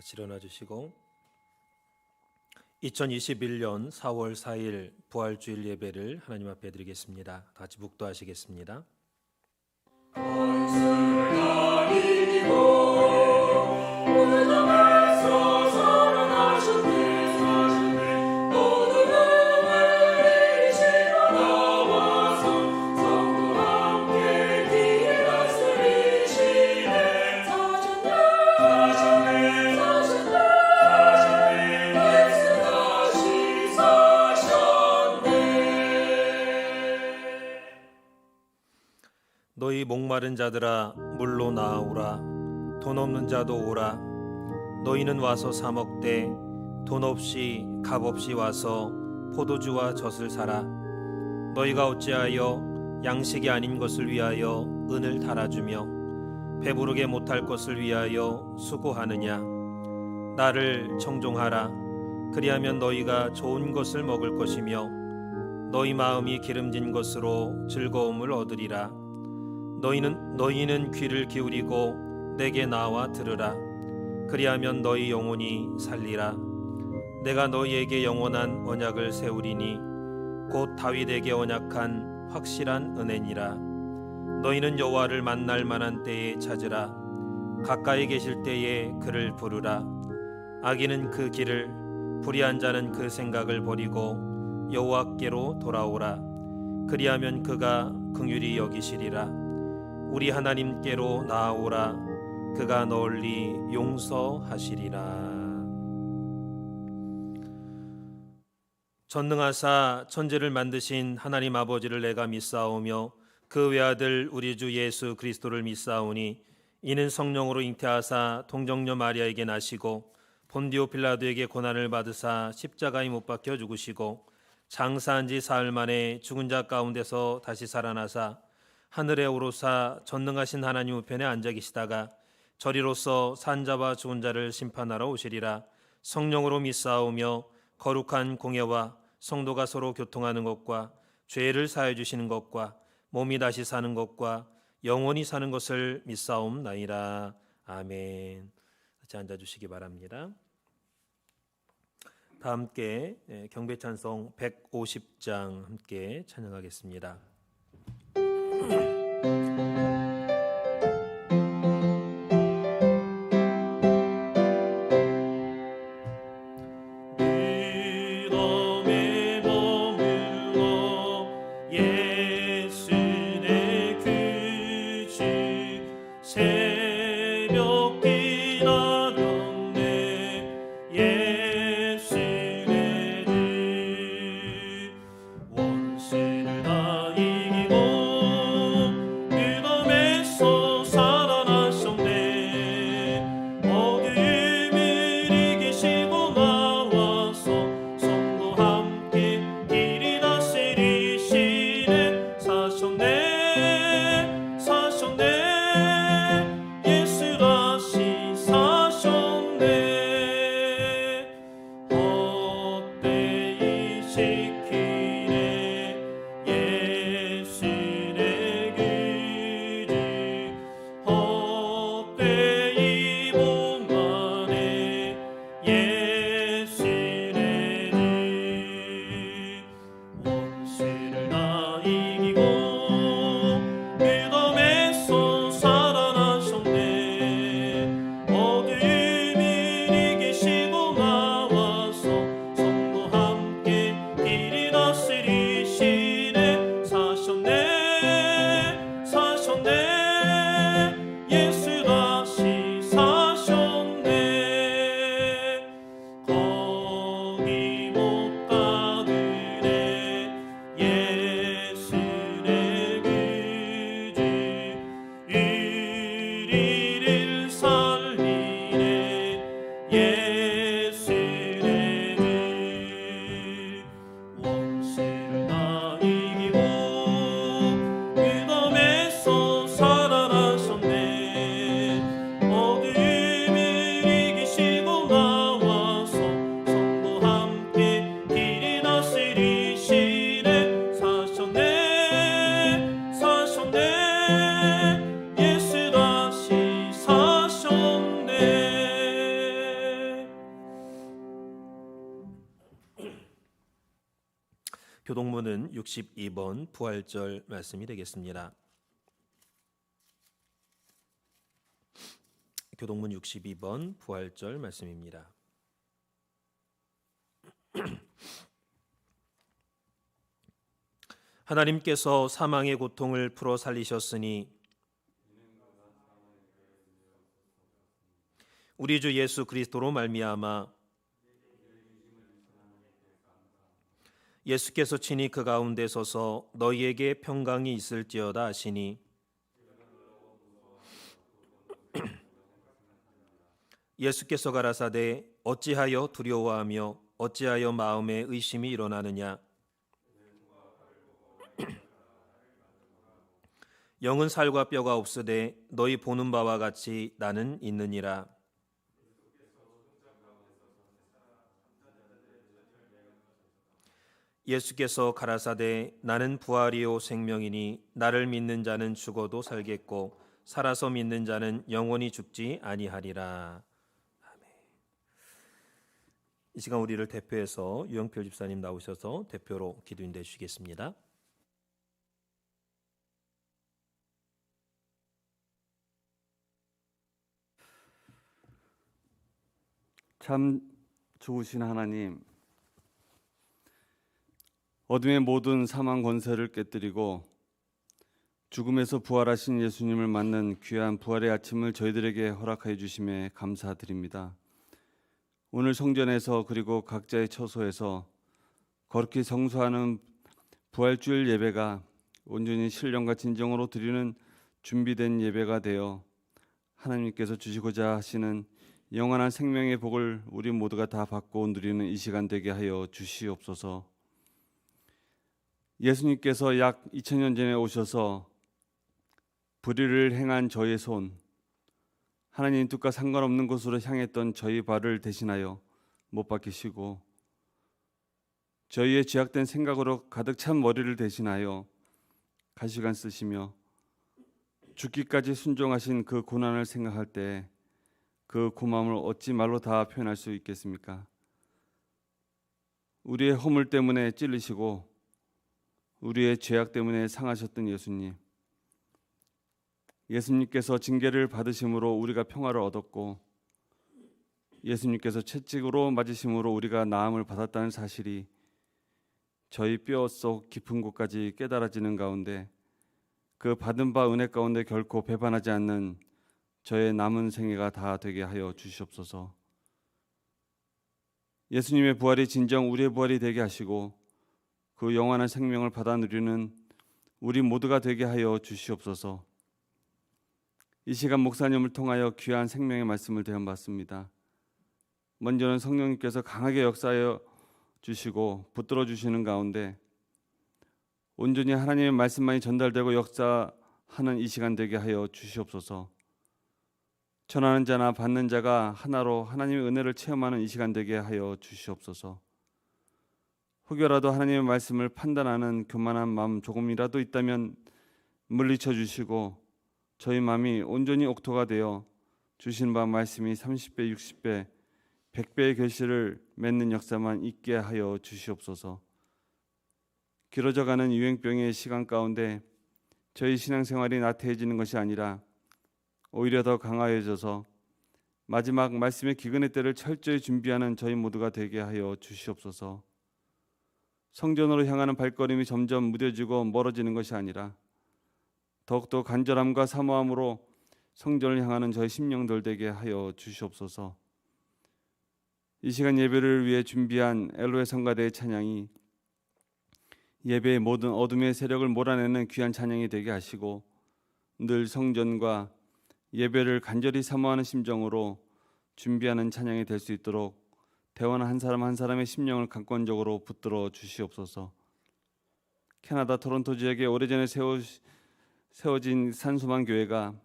같이 일어나 주시고 2021년 4월 4일 부활주일 예배를 하나님 앞에 드리겠습니다. 다 같이 묵도하시겠습니다. 너희 목마른 자들아 물로 나아오라. 돈 없는 자도 오라. 너희는 와서 사 먹되 돈 없이 값 없이 와서 포도주와 젖을 사라. 너희가 어찌하여 양식이 아닌 것을 위하여 은을 달아주며 배부르게 못할 것을 위하여 수고하느냐. 나를 청종하라. 그리하면 너희가 좋은 것을 먹을 것이며 너희 마음이 기름진 것으로 즐거움을 얻으리라. 너희는 귀를 기울이고 내게 나와 들으라. 그리하면 너희 영혼이 살리라. 내가 너희에게 영원한 언약을 세우리니 곧 다윗에게 언약한 확실한 은혜니라. 너희는 여호와를 만날 만한 때에 찾으라. 가까이 계실 때에 그를 부르라. 악인은 그 길을, 불의한 자는 그 생각을 버리고 여호와께로 돌아오라. 그리하면 그가 긍휼히 여기시리라. 우리 하나님께로 나아오라. 그가 널리 용서하시리라. 전능하사 천지를 만드신 하나님 아버지를 내가 믿사오며 그 외아들 우리 주 예수 그리스도를 믿사오니 이는 성령으로 잉태하사 동정녀 마리아에게 나시고 본디오 빌라도에게 고난을 받으사 십자가에 못 박혀 죽으시고 장사한 지 사흘 만에 죽은 자 가운데서 다시 살아나사 하늘에 오르사 전능하신 하나님 우편에 앉아 계시다가 저리로서 산자와 죽은 자를 심판하러 오시리라. 성령으로 믿사오며 거룩한 공예와 성도가 서로 교통하는 것과 죄를 사해 주시는 것과 몸이 다시 사는 것과 영원히 사는 것을 믿사옵나이다. 아멘. 같이 앉아 주시기 바랍니다. 다 함께 경배 찬송 150장 함께 찬양하겠습니다. 원수를 다 교동문은 62번 부활절 말씀이 되겠습니다. 교동문 62번 부활절 말씀입니다. 하나님께서 사망의 고통을 풀어 살리셨으니 우리 주 예수 그리스도로 말미암아 예수께서 친히 그 가운데 서서 너희에게 평강이 있을지어다 하시니 예수께서 가라사대 어찌하여 두려워하며 어찌하여 마음에 의심이 일어나느냐. 영은 살과 뼈가 없으되 너희 보는 바와 같이 나는 있느니라. 예수께서 가라사대 나는 부활이요 생명이니 나를 믿는 자는 죽어도 살겠고 살아서 믿는 자는 영원히 죽지 아니하리라. 아멘. 이 시간 우리를 대표해서 유영표 집사님 나오셔서 대표로 기도인해 주시겠습니다. 참 좋으신 하나님, 어둠의 모든 사망 권세를 깨뜨리고 죽음에서 부활하신 예수님을 맞는 귀한 부활의 아침을 저희들에게 허락하여 주심에 감사드립니다. 오늘 성전에서 그리고 각자의 처소에서 거룩히 성수하는 부활주일 예배가 온전히 신령과 진정으로 드리는 준비된 예배가 되어 하나님께서 주시고자 하시는 영원한 생명의 복을 우리 모두가 다 받고 누리는 이 시간 되게 하여 주시옵소서. 예수님께서 약 2000년 전에 오셔서 불의를 행한 저의 손, 하나님 뜻과 상관없는 곳으로 향했던 저희 발을 대신하여 못 박히시고 저희의 죄악된 생각으로 가득 찬 머리를 대신하여 가시관 쓰시며 죽기까지 순종하신 그 고난을 생각할 때 그 고마움을 어찌 말로 다 표현할 수 있겠습니까? 우리의 허물 때문에 찔리시고 우리의 죄악 때문에 상하셨던 예수님께서 징계를 받으심으로 우리가 평화를 얻었고 예수님께서 채찍으로 맞으심으로 우리가 나음을 받았다는 사실이 저희 뼈 속 깊은 곳까지 깨달아지는 가운데 그 받은 바 은혜 가운데 결코 배반하지 않는 저의 남은 생애가 다 되게 하여 주시옵소서. 예수님의 부활이 진정 우리의 부활이 되게 하시고 그 영원한 생명을 받아 누리는 우리 모두가 되게 하여 주시옵소서. 이 시간 목사님을 통하여 귀한 생명의 말씀을 대언받습니다. 먼저는 성령님께서 강하게 역사하여 주시고 붙들어 주시는 가운데 온전히 하나님의 말씀만이 전달되고 역사하는 이 시간 되게 하여 주시옵소서. 전하는 자나 받는 자가 하나로 하나님의 은혜를 체험하는 이 시간 되게 하여 주시옵소서. 혹여라도 하나님의 말씀을 판단하는 교만한 마음 조금이라도 있다면 물리쳐 주시고 저희 마음이 온전히 옥토가 되어 주신 바 말씀이 30배, 60배, 100배의 결실을 맺는 역사만 있게 하여 주시옵소서. 길어져가는 유행병의 시간 가운데 저희 신앙생활이 나태해지는 것이 아니라 오히려 더 강화해져서 마지막 말씀의 기근의 때를 철저히 준비하는 저희 모두가 되게 하여 주시옵소서. 성전으로 향하는 발걸음이 점점 무뎌지고 멀어지는 것이 아니라 더욱더 간절함과 사모함으로 성전을 향하는 저희 심령들 되게 하여 주시옵소서. 이 시간 예배를 위해 준비한 엘로의 성가대의 찬양이 예배의 모든 어둠의 세력을 몰아내는 귀한 찬양이 되게 하시고 늘 성전과 예배를 간절히 사모하는 심정으로 준비하는 찬양이 될 수 있도록 대원 한 사람 한 사람의 심령을 강권적으로 붙들어 주시옵소서. 캐나다 토론토 지역에 오래전에 세워진 산소만 교회가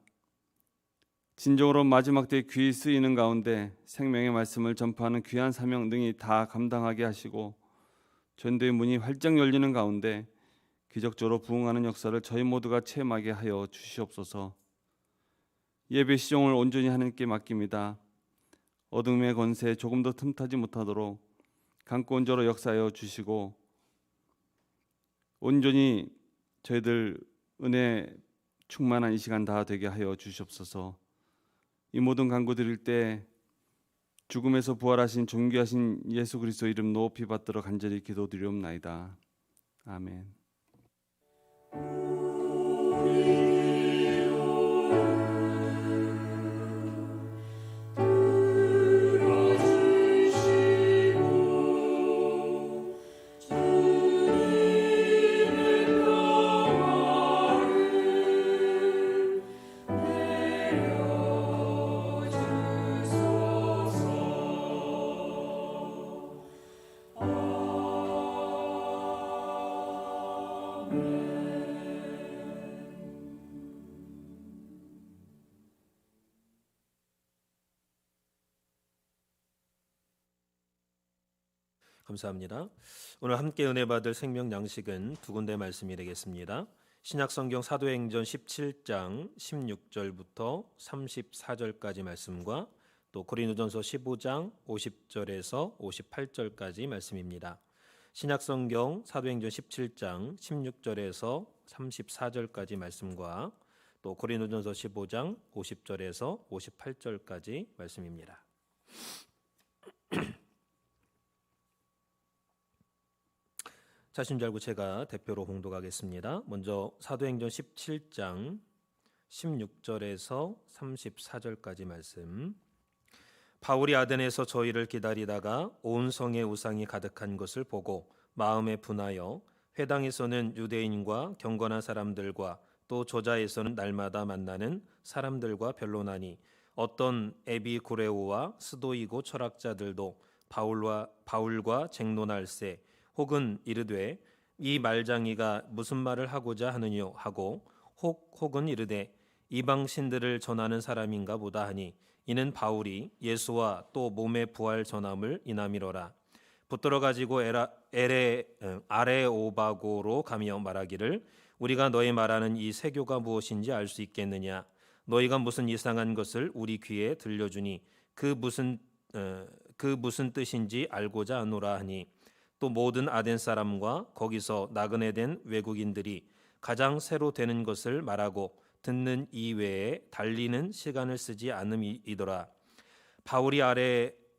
진정으로 마지막 때에 귀히 쓰이는 가운데 생명의 말씀을 전파하는 귀한 사명 등이 다 감당하게 하시고 전도의 문이 활짝 열리는 가운데 기적적으로 부흥하는 역사를 저희 모두가 체험하게 하여 주시옵소서. 예배 시종을 온전히 하나님께 맡깁니다. 어둠의 권세에 조금도 틈타지 못하도록 강권적으로 역사하여 주시고 온전히 저희들 은혜 충만한 이 시간 다 되게 하여 주시옵소서. 이 모든 간구 드릴 때 죽음에서 부활하신 존귀하신 예수 그리스도 이름 높이 받들어 간절히 기도드리옵나이다. 아멘. 감사합니다. 오늘 함께 은혜 받을 생명 양식은 두 군데 말씀이 되겠습니다. 신약성경 사도행전 17장 16절부터 34절까지 말씀과 또 고린도전서 15장 50절에서 58절까지 말씀입니다. 신약성경 사도행전 17장 16절에서 34절까지 말씀과 또 고린도전서 15장 50절에서 58절까지 말씀입니다. 자신 줄 알고 제가 대표로 봉독하겠습니다. 먼저 사도행전 17장 16절에서 34절까지 말씀. 바울이 아덴에서 저희를 기다리다가 온 성에 우상이 가득한 것을 보고 마음에 분하여 회당에서는 유대인과 경건한 사람들과 또 조자에서는 날마다 만나는 사람들과 변론하니 어떤 에비구레오와 스도이고 철학자들도 바울과 쟁론할세 혹은 이르되 이 말장이가 무슨 말을 하고자 하느뇨 하고 혹은 이르되 이방 신들을 전하는 사람인가 보다 하니 이는 바울이 예수와 또 몸의 부활 전함을 인함이로라. 붙들어 가지고 아레오바고로 가며 말하기를 우리가 너희 말하는 이 세교가 무엇인지 알 수 있겠느냐. 너희가 무슨 이상한 것을 우리 귀에 들려주니 그 무슨 뜻인지 알고자 하노라 하니 또 모든 아덴 사람과 거기서 나그네 된 외국인들이 가장 새로 되는 것을 말하고 듣는 이외에 달리는 시간을 쓰지 않음이더라. 바울이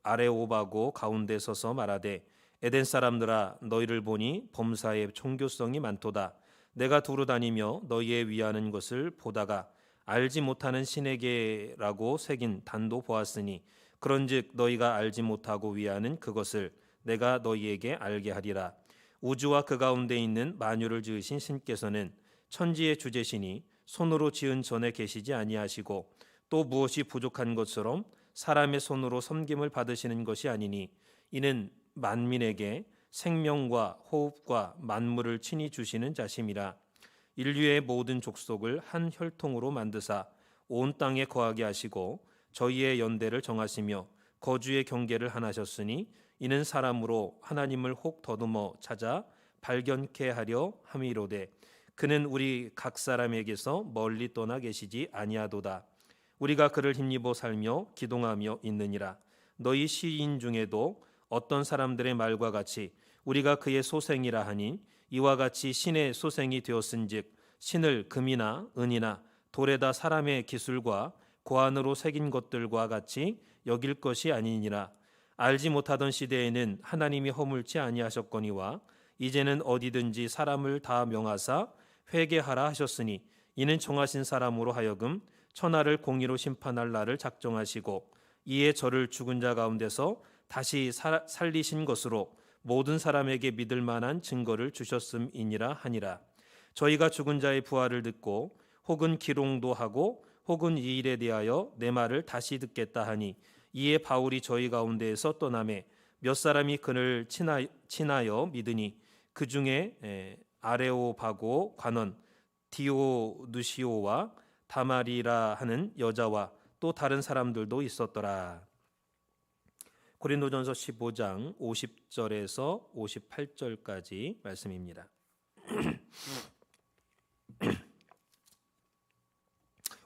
아레오바고 가운데 서서 말하되 에덴 사람들아 너희를 보니 범사에 종교성이 많도다. 내가 두루 다니며 너희의 위하는 것을 보다가 알지 못하는 신에게라고 새긴 단도 보았으니 그런즉 너희가 알지 못하고 위하는 그것을 내가 너희에게 알게 하리라. 우주와 그 가운데 있는 만유를 지으신 신께서는 천지의 주제시니 손으로 지은 전에 계시지 아니하시고 또 무엇이 부족한 것처럼 사람의 손으로 섬김을 받으시는 것이 아니니 이는 만민에게 생명과 호흡과 만물을 친히 주시는 자심이라. 인류의 모든 족속을 한 혈통으로 만드사 온 땅에 거하게 하시고 저희의 연대를 정하시며 거주의 경계를 하나셨으니 이는 사람으로 하나님을 혹 더듬어 찾아 발견케 하려 함이로되 그는 우리 각 사람에게서 멀리 떠나 계시지 아니하도다. 우리가 그를 힘입어 살며 기동하며 있느니라. 너희 시인 중에도 어떤 사람들의 말과 같이 우리가 그의 소생이라 하니 이와 같이 신의 소생이 되었은즉 신을 금이나 은이나 돌에다 사람의 기술과 고안으로 새긴 것들과 같이 여길 것이 아니니라. 알지 못하던 시대에는 하나님이 허물지 아니하셨거니와 이제는 어디든지 사람을 다 명하사 회개하라 하셨으니 이는 정하신 사람으로 하여금 천하를 공의로 심판할 날을 작정하시고 이에 저를 죽은 자 가운데서 다시 살리신 것으로 모든 사람에게 믿을 만한 증거를 주셨음이니라 하니라. 저희가 죽은 자의 부활을 듣고 혹은 기롱도 하고 혹은 이 일에 대하여 내 말을 다시 듣겠다 하니 이에 바울이 저희 가운데에서 떠나매 몇 사람이 그를 친하여 믿으니 그 중에 아레오바고 관원 디오누시오와 다말이라 하는 여자와 또 다른 사람들도 있었더라. 고린도전서 15장 50절에서 58절까지 말씀입니다.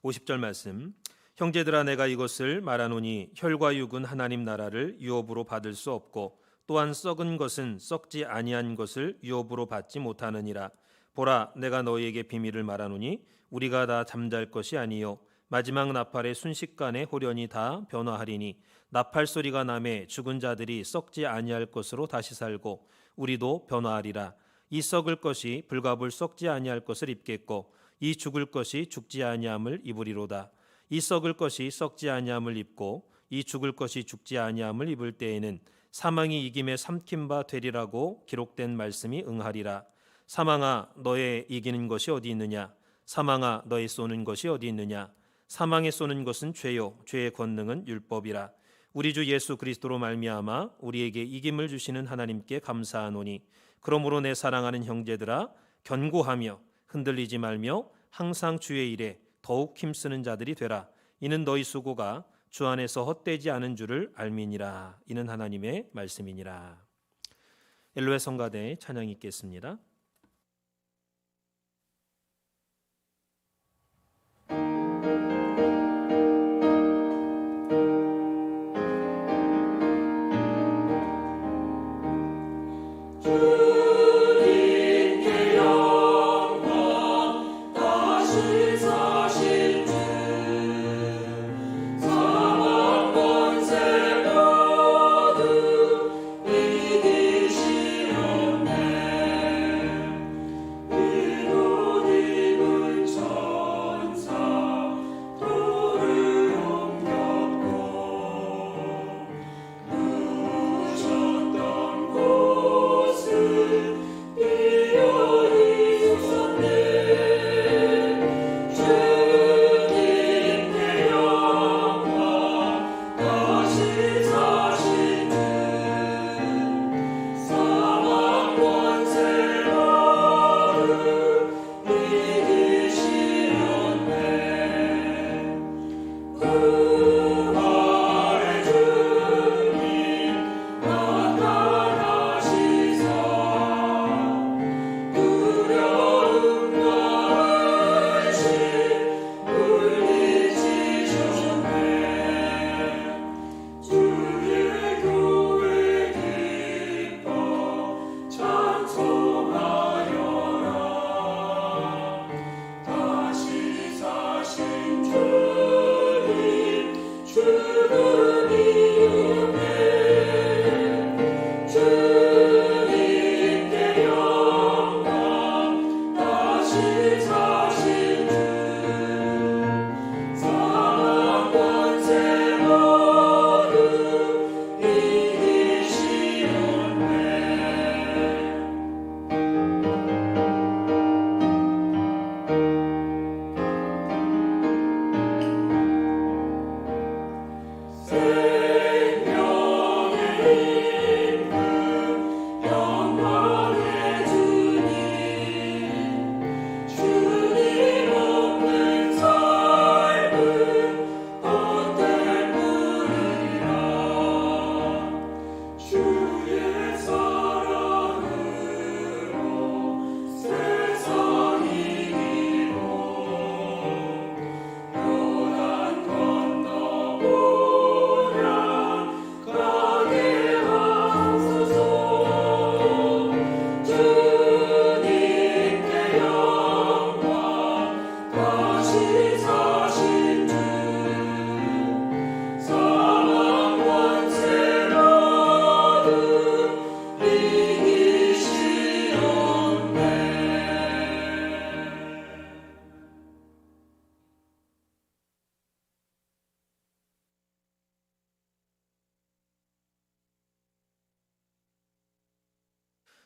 50절 말씀. 형제들아 내가 이것을 말하노니 혈과 육은 하나님 나라를 유업으로 받을 수 없고 또한 썩은 것은 썩지 아니한 것을 유업으로 받지 못하느니라. 보라, 내가 너희에게 비밀을 말하노니 우리가 다 잠잘 것이 아니요 마지막 나팔의 순식간에 호련히 다 변화하리니 나팔 소리가 나매 죽은 자들이 썩지 아니할 것으로 다시 살고 우리도 변화하리라. 이 썩을 것이 불과 불 썩지 아니할 것을 입겠고 이 죽을 것이 죽지 아니함을 입으리로다. 이 썩을 것이 썩지 아니함을 입고 이 죽을 것이 죽지 아니함을 입을 때에는 사망이 이김에 삼킨 바 되리라고 기록된 말씀이 응하리라. 사망아, 너의 이기는 것이 어디 있느냐? 사망아, 너의 쏘는 것이 어디 있느냐? 사망에 쏘는 것은 죄요, 죄의 권능은 율법이라. 우리 주 예수 그리스도로 말미암아 우리에게 이김을 주시는 하나님께 감사하노니 그러므로 내 사랑하는 형제들아, 견고하며 흔들리지 말며 항상 주의 일에 더욱 힘쓰는 자들이 되라. 이는 너희 수고가 주 안에서 헛되지 않은 줄을 알미니라. 이는 하나님의 말씀이니라. 엘로의 성가대 찬양이 있겠습니다.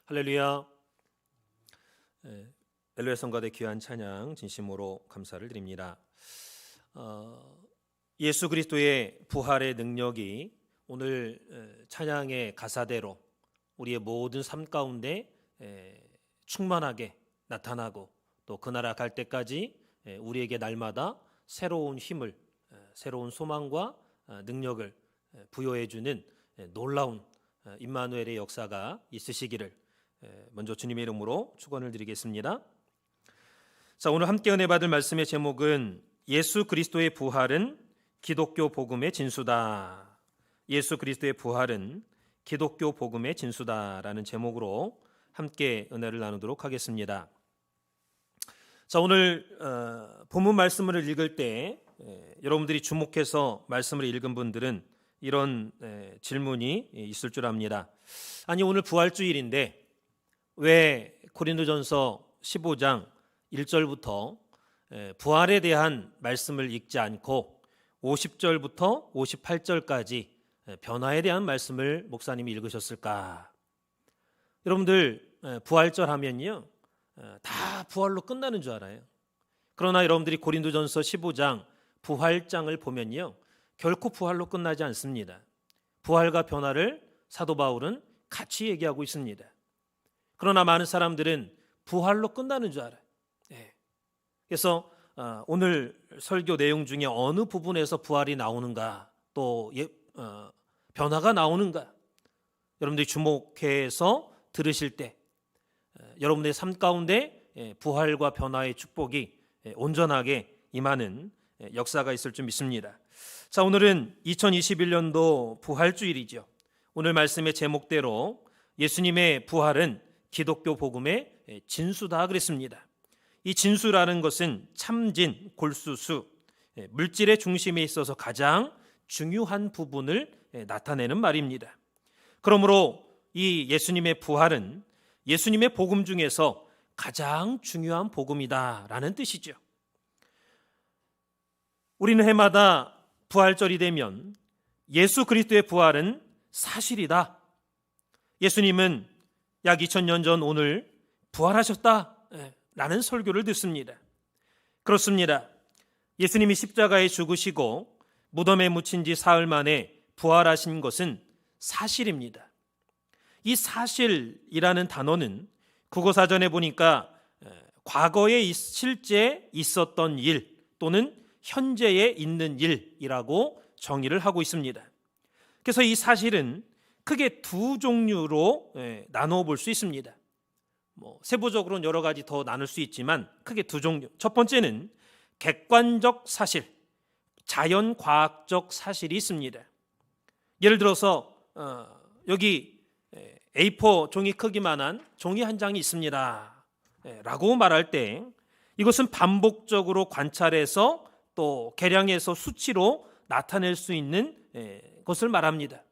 할렐루야. 엘로의 성가대 귀한 찬양 진심으로 감사를 드립니다. 예수 그리스도의 부활의 능력이 오늘 찬양의 가사대로 우리의 모든 삶 가운데 충만하게 나타나고 또 그 나라 갈 때까지 우리에게 날마다 새로운 힘을, 새로운 소망과 능력을 부여해 주는 놀라운 임마누엘의 역사가 있으시기를 먼저 주님의 이름으로 축원을 드리겠습니다. 자, 오늘 함께 은혜 받을 말씀의 제목은 예수 그리스도의 부활은 기독교 복음의 진수다. 예수 그리스도의 부활은 기독교 복음의 진수다라는 제목으로 함께 은혜를 나누도록 하겠습니다. 자, 오늘 본문 말씀을 읽을 때 여러분들이 주목해서 말씀을 읽은 분들은 이런 질문이 있을 줄 압니다. 아니, 오늘 부활주일인데 왜 고린도전서 15장 1절부터 부활에 대한 말씀을 읽지 않고 50절부터 58절까지 변화에 대한 말씀을 목사님이 읽으셨을까? 여러분들 부활절 하면요, 다 부활로 끝나는 줄 알아요. 그러나 여러분들이 고린도전서 15장 부활장을 보면요, 결코 부활로 끝나지 않습니다. 부활과 변화를 사도 바울은 같이 얘기하고 있습니다. 그러나 많은 사람들은 부활로 끝나는 줄 알아요. 그래서 오늘 설교 내용 중에 어느 부분에서 부활이 나오는가, 또 변화가 나오는가, 여러분들이 주목해서 들으실 때 여러분들의 삶 가운데 부활과 변화의 축복이 온전하게 임하는 역사가 있을 줄 믿습니다. 자, 오늘은 2021년도 부활주일이죠. 오늘 말씀의 제목대로 예수님의 부활은 기독교 복음의 진수다 그랬습니다. 이 진수라는 것은 참진, 골수수, 물질의 중심에 있어서 가장 중요한 부분을 나타내는 말입니다. 그러므로 이 예수님의 부활은 예수님의 복음 중에서 가장 중요한 복음이다라는 뜻이죠. 우리는 해마다 부활절이 되면 예수 그리스도의 부활은 사실이다, 예수님은 약 2000년 전 오늘 부활하셨다 라는 설교를 듣습니다. 그렇습니다. 예수님이 십자가에 죽으시고 무덤에 묻힌 지 사흘 만에 부활하신 것은 사실입니다. 이 사실이라는 단어는 국어사전에 보니까 과거에 실제 있었던 일 또는 현재에 있는 일이라고 정의를 하고 있습니다. 그래서 이 사실은 크게 두 종류로 나누어 볼 수 있습니다. 세부적으로는 여러 가지 더 나눌 수 있지만 크게 두 종류. 첫 번째는 객관적 사실, 자연과학적 사실이 있습니다. 예를 들어서 여기 A4 종이 크기만한 종이 한 장이 있습니다 라고 말할 때 이것은 반복적으로 관찰해서 또 계량해서 수치로 나타낼 수 있는 것을 말합니다.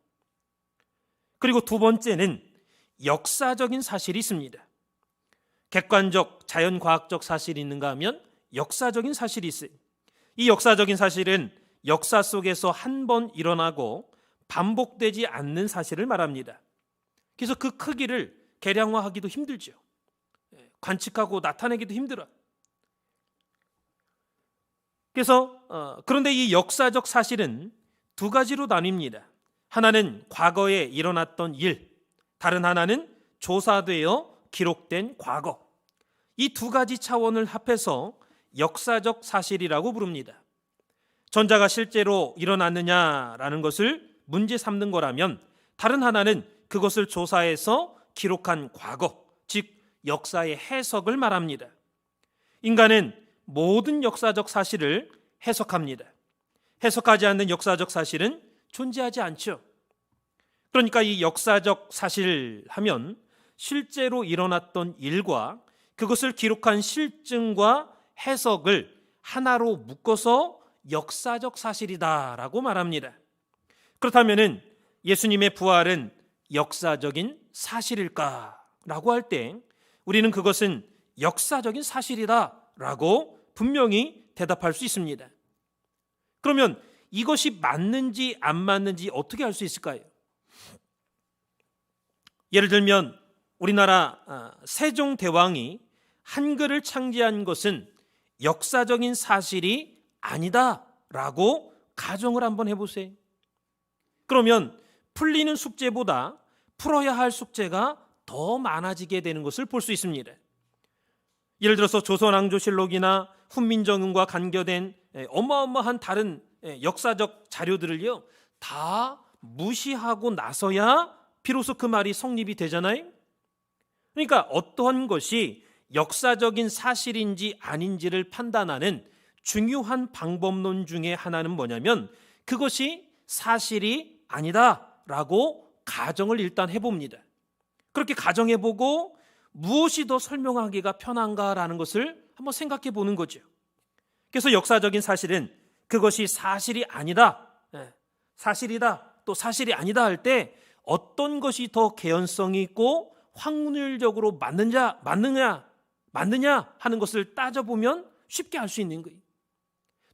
그리고 두 번째는 역사적인 사실이 있습니다. 객관적, 자연과학적 사실이 있는가 하면 역사적인 사실이 있어요. 이 역사적인 사실은 역사 속에서 한 번 일어나고 반복되지 않는 사실을 말합니다. 그래서 그 크기를 계량화하기도 힘들죠. 관측하고 나타내기도 힘들어요. 그래서 그런데 이 역사적 사실은 두 가지로 나뉩니다. 하나는 과거에 일어났던 일, 다른 하나는 조사되어 기록된 과거. 이 두 가지 차원을 합해서 역사적 사실이라고 부릅니다. 전자가 실제로 일어났느냐라는 것을 문제 삼는 거라면 다른 하나는 그것을 조사해서 기록한 과거, 즉 역사의 해석을 말합니다. 인간은 모든 역사적 사실을 해석합니다. 해석하지 않는 역사적 사실은 존재하지 않죠. 그러니까 이 역사적 사실 하면 실제로 일어났던 일과 그것을 기록한 실증과 해석을 하나로 묶어서 역사적 사실이다라고 말합니다. 그렇다면 예수님의 부활은 역사적인 사실일까라고 할 때 우리는 그것은 역사적인 사실이다라고 분명히 대답할 수 있습니다. 그러면 이것이 맞는지 안 맞는지 어떻게 알 수 있을까요? 예를 들면 우리나라 세종대왕이 한글을 창제한 것은 역사적인 사실이 아니다라고 가정을 한번 해보세요. 그러면 풀리는 숙제보다 풀어야 할 숙제가 더 많아지게 되는 것을 볼 수 있습니다. 예를 들어서 조선왕조실록이나 훈민정음과 관계된 어마어마한 다른 역사적 자료들을요 다 무시하고 나서야 비로소 그 말이 성립이 되잖아요. 그러니까 어떠한 것이 역사적인 사실인지 아닌지를 판단하는 중요한 방법론 중에 하나는 뭐냐면 그것이 사실이 아니다라고 가정을 일단 해봅니다. 그렇게 가정해보고 무엇이 더 설명하기가 편한가라는 것을 한번 생각해 보는 거죠. 그래서 역사적인 사실은 그것이 사실이 아니다, 사실이다, 또 사실이 아니다 할 때 어떤 것이 더 개연성이 있고 확률적으로 맞느냐 하는 것을 따져보면 쉽게 알 수 있는 거예요.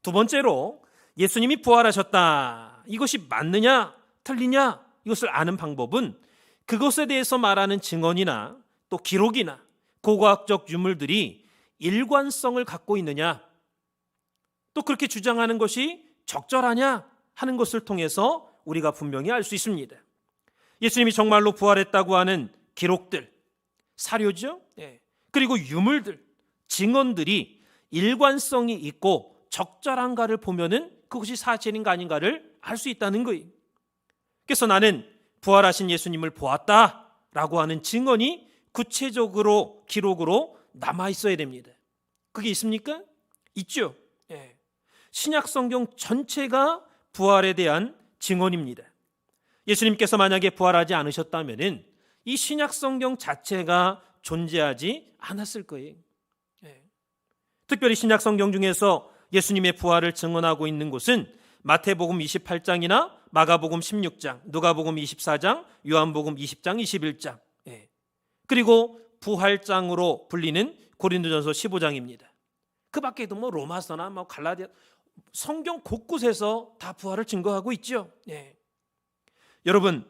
두 번째로 예수님이 부활하셨다, 이것이 맞느냐 틀리냐 이것을 아는 방법은 그것에 대해서 말하는 증언이나 또 기록이나 고고학적 유물들이 일관성을 갖고 있느냐, 또 그렇게 주장하는 것이 적절하냐 하는 것을 통해서 우리가 분명히 알 수 있습니다. 예수님이 정말로 부활했다고 하는 기록들, 사료죠. 그리고 유물들, 증언들이 일관성이 있고 적절한가를 보면은 그것이 사실인가 아닌가를 알 수 있다는 거예요. 그래서 나는 부활하신 예수님을 보았다라고 하는 증언이 구체적으로 기록으로 남아 있어야 됩니다. 그게 있습니까? 있죠. 신약 성경 전체가 부활에 대한 증언입니다. 예수님께서 만약에 부활하지 않으셨다면 이 신약 성경 자체가 존재하지 않았을 거예요. 특별히 신약 성경 중에서 예수님의 부활을 증언하고 있는 곳은 마태복음 28장이나 마가복음 16장, 누가복음 24장, 요한복음 20장, 21장, 그리고 부활장으로 불리는 고린도전서 15장입니다. 그 밖에도 로마서나 갈라디아, 성경 곳곳에서 다 부활을 증거하고 있죠. 여러분,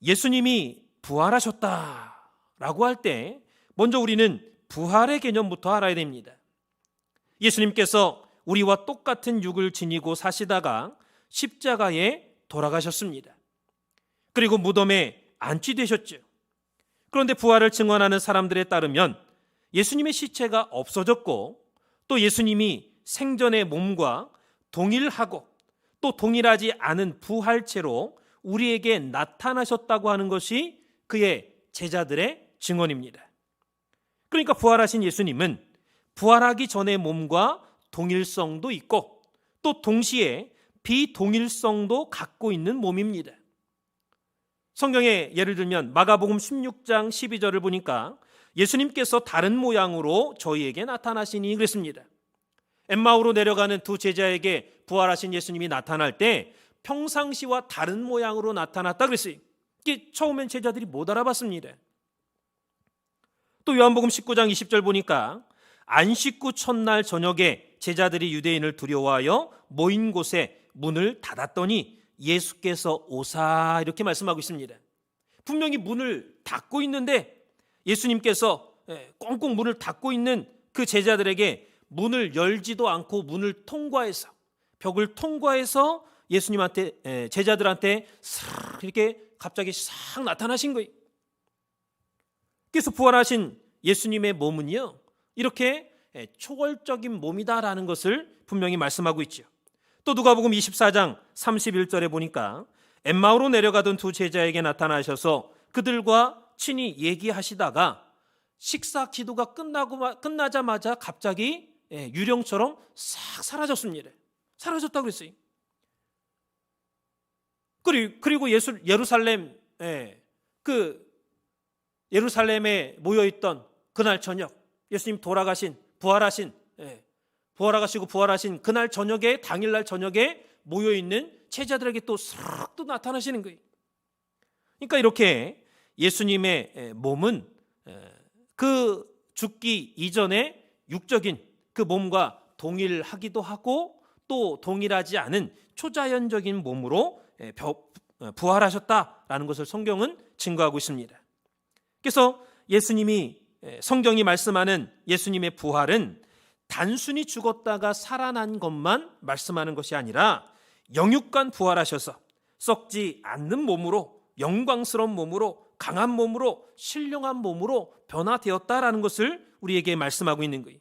예수님이 부활하셨다라고 할 때 먼저 우리는 부활의 개념부터 알아야 됩니다. 예수님께서 우리와 똑같은 육을 지니고 사시다가 십자가에 돌아가셨습니다. 그리고 무덤에 안치되셨죠. 그런데 부활을 증언하는 사람들에 따르면 예수님의 시체가 없어졌고 또 예수님이 생전의 몸과 동일하고 또 동일하지 않은 부활체로 우리에게 나타나셨다고 하는 것이 그의 제자들의 증언입니다. 그러니까 부활하신 예수님은 부활하기 전의 몸과 동일성도 있고 또 동시에 비동일성도 갖고 있는 몸입니다. 성경에 예를 들면 마가복음 16장 12절을 보니까 예수님께서 다른 모양으로 저희에게 나타나시니 그랬습니다. 엠마오로 내려가는 두 제자에게 부활하신 예수님이 나타날 때 평상시와 다른 모양으로 나타났다 그랬어요. 처음엔 제자들이 못 알아봤습니다. 또 요한복음 19장 20절 보니까 안식구 첫날 저녁에 제자들이 유대인을 두려워하여 모인 곳에 문을 닫았더니 예수께서 오사 이렇게 말씀하고 있습니다. 분명히 문을 닫고 있는데 예수님께서 꽁꽁 문을 닫고 있는 그 제자들에게 문을 열지도 않고 문을 통과해서, 벽을 통과해서 예수님한테, 제자들한테 이렇게 갑자기 싹 나타나신 거예요. 그래서 부활하신 예수님의 몸은요, 이렇게 초월적인 몸이다라는 것을 분명히 말씀하고 있죠. 또 누가복음 24장 31절에 보니까 엠마오로 내려가던 두 제자에게 나타나셔서 그들과 친히 얘기하시다가 식사 기도가 끝나자마자 갑자기 유령처럼 싹 사라졌습니다. 사라졌다고 그랬어요. 그리고 예루살렘에 모여있던 그날 저녁, 예수님 부활하시고 부활하신 그날 저녁에, 당일날 저녁에 모여있는 제자들에게 또 싹 또 나타나시는 거예요. 그러니까 이렇게 예수님의 몸은 그 죽기 이전에 육적인 그 몸과 동일하기도 하고 또 동일하지 않은 초자연적인 몸으로 부활하셨다라는 것을 성경은 증거하고 있습니다. 그래서 성경이 말씀하는 예수님의 부활은 단순히 죽었다가 살아난 것만 말씀하는 것이 아니라 영육간 부활하셔서 썩지 않는 몸으로, 영광스러운 몸으로, 강한 몸으로, 신령한 몸으로 변화되었다라는 것을 우리에게 말씀하고 있는 거예요.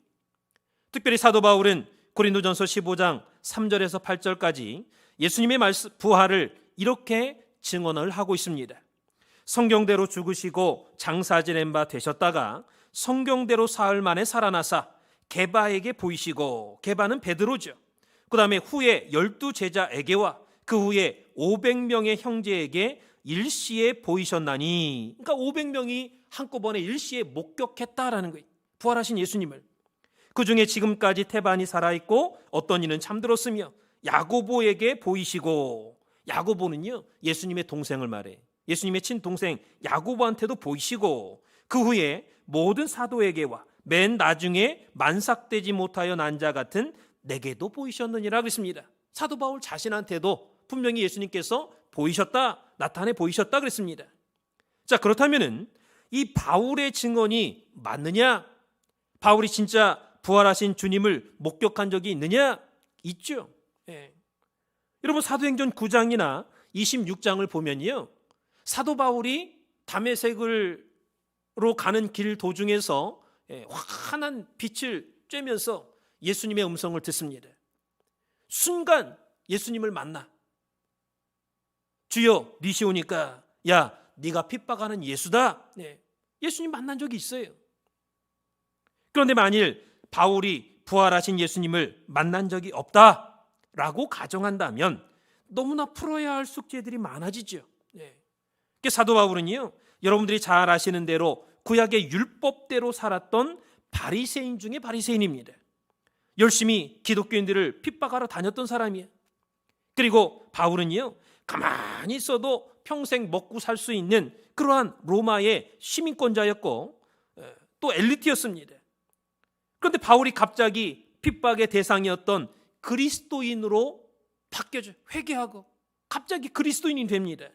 특별히 사도 바울은 고린도전서 15장 3절에서 8절까지 예수님의 부활을 이렇게 증언을 하고 있습니다. 성경대로 죽으시고 장사 지낸 바 되셨다가 성경대로 사흘 만에 살아나사 게바에게 보이시고, 게바는 베드로죠. 그 다음에 후에 12제자에게와 그 후에 500명의 형제에게 일시에 보이셨나니, 그러니까 500명이 한꺼번에 일시에 목격했다라는 거예요. 부활하신 예수님을. 그 중에 지금까지 태반이 살아있고 어떤 이는 잠들었으며 야고보에게 보이시고, 야고보는요 예수님의 동생을 말해, 예수님의 친동생 야고보한테도 보이시고, 그 후에 모든 사도에게와 맨 나중에 만삭되지 못하여 난 자 같은 내게도 보이셨느니라 그랬습니다. 사도 바울 자신한테도 분명히 예수님께서 보이셨다, 나타내 보이셨다 그랬습니다. 자, 그렇다면은 이 바울의 증언이 맞느냐? 바울이 진짜 부활하신 주님을 목격한 적이 있느냐? 있죠. 예. 여러분, 사도행전 9장이나 26장을 보면요, 사도 바울이 다메섹으로 가는 길 도중에서 환한 빛을 쬐면서 예수님의 음성을 듣습니다. 순간 예수님을 만나, 주여 니시오니까, 야 네가 핍박하는 예수다. 예수님 만난 적이 있어요. 그런데 만일 바울이 부활하신 예수님을 만난 적이 없다라고 가정한다면 너무나 풀어야 할 숙제들이 많아지죠. 사도 바울은요, 여러분들이 잘 아시는 대로 구약의 율법대로 살았던 바리새인 중에 바리새인입니다. 열심히 기독교인들을 핍박하러 다녔던 사람이에요. 그리고 바울은요, 가만히 있어도 평생 먹고 살 수 있는 그러한 로마의 시민권자였고 또 엘리트였습니다. 그런데 바울이 갑자기 핍박의 대상이었던 그리스도인으로 바뀌어져, 회개하고 갑자기 그리스도인이 됩니다.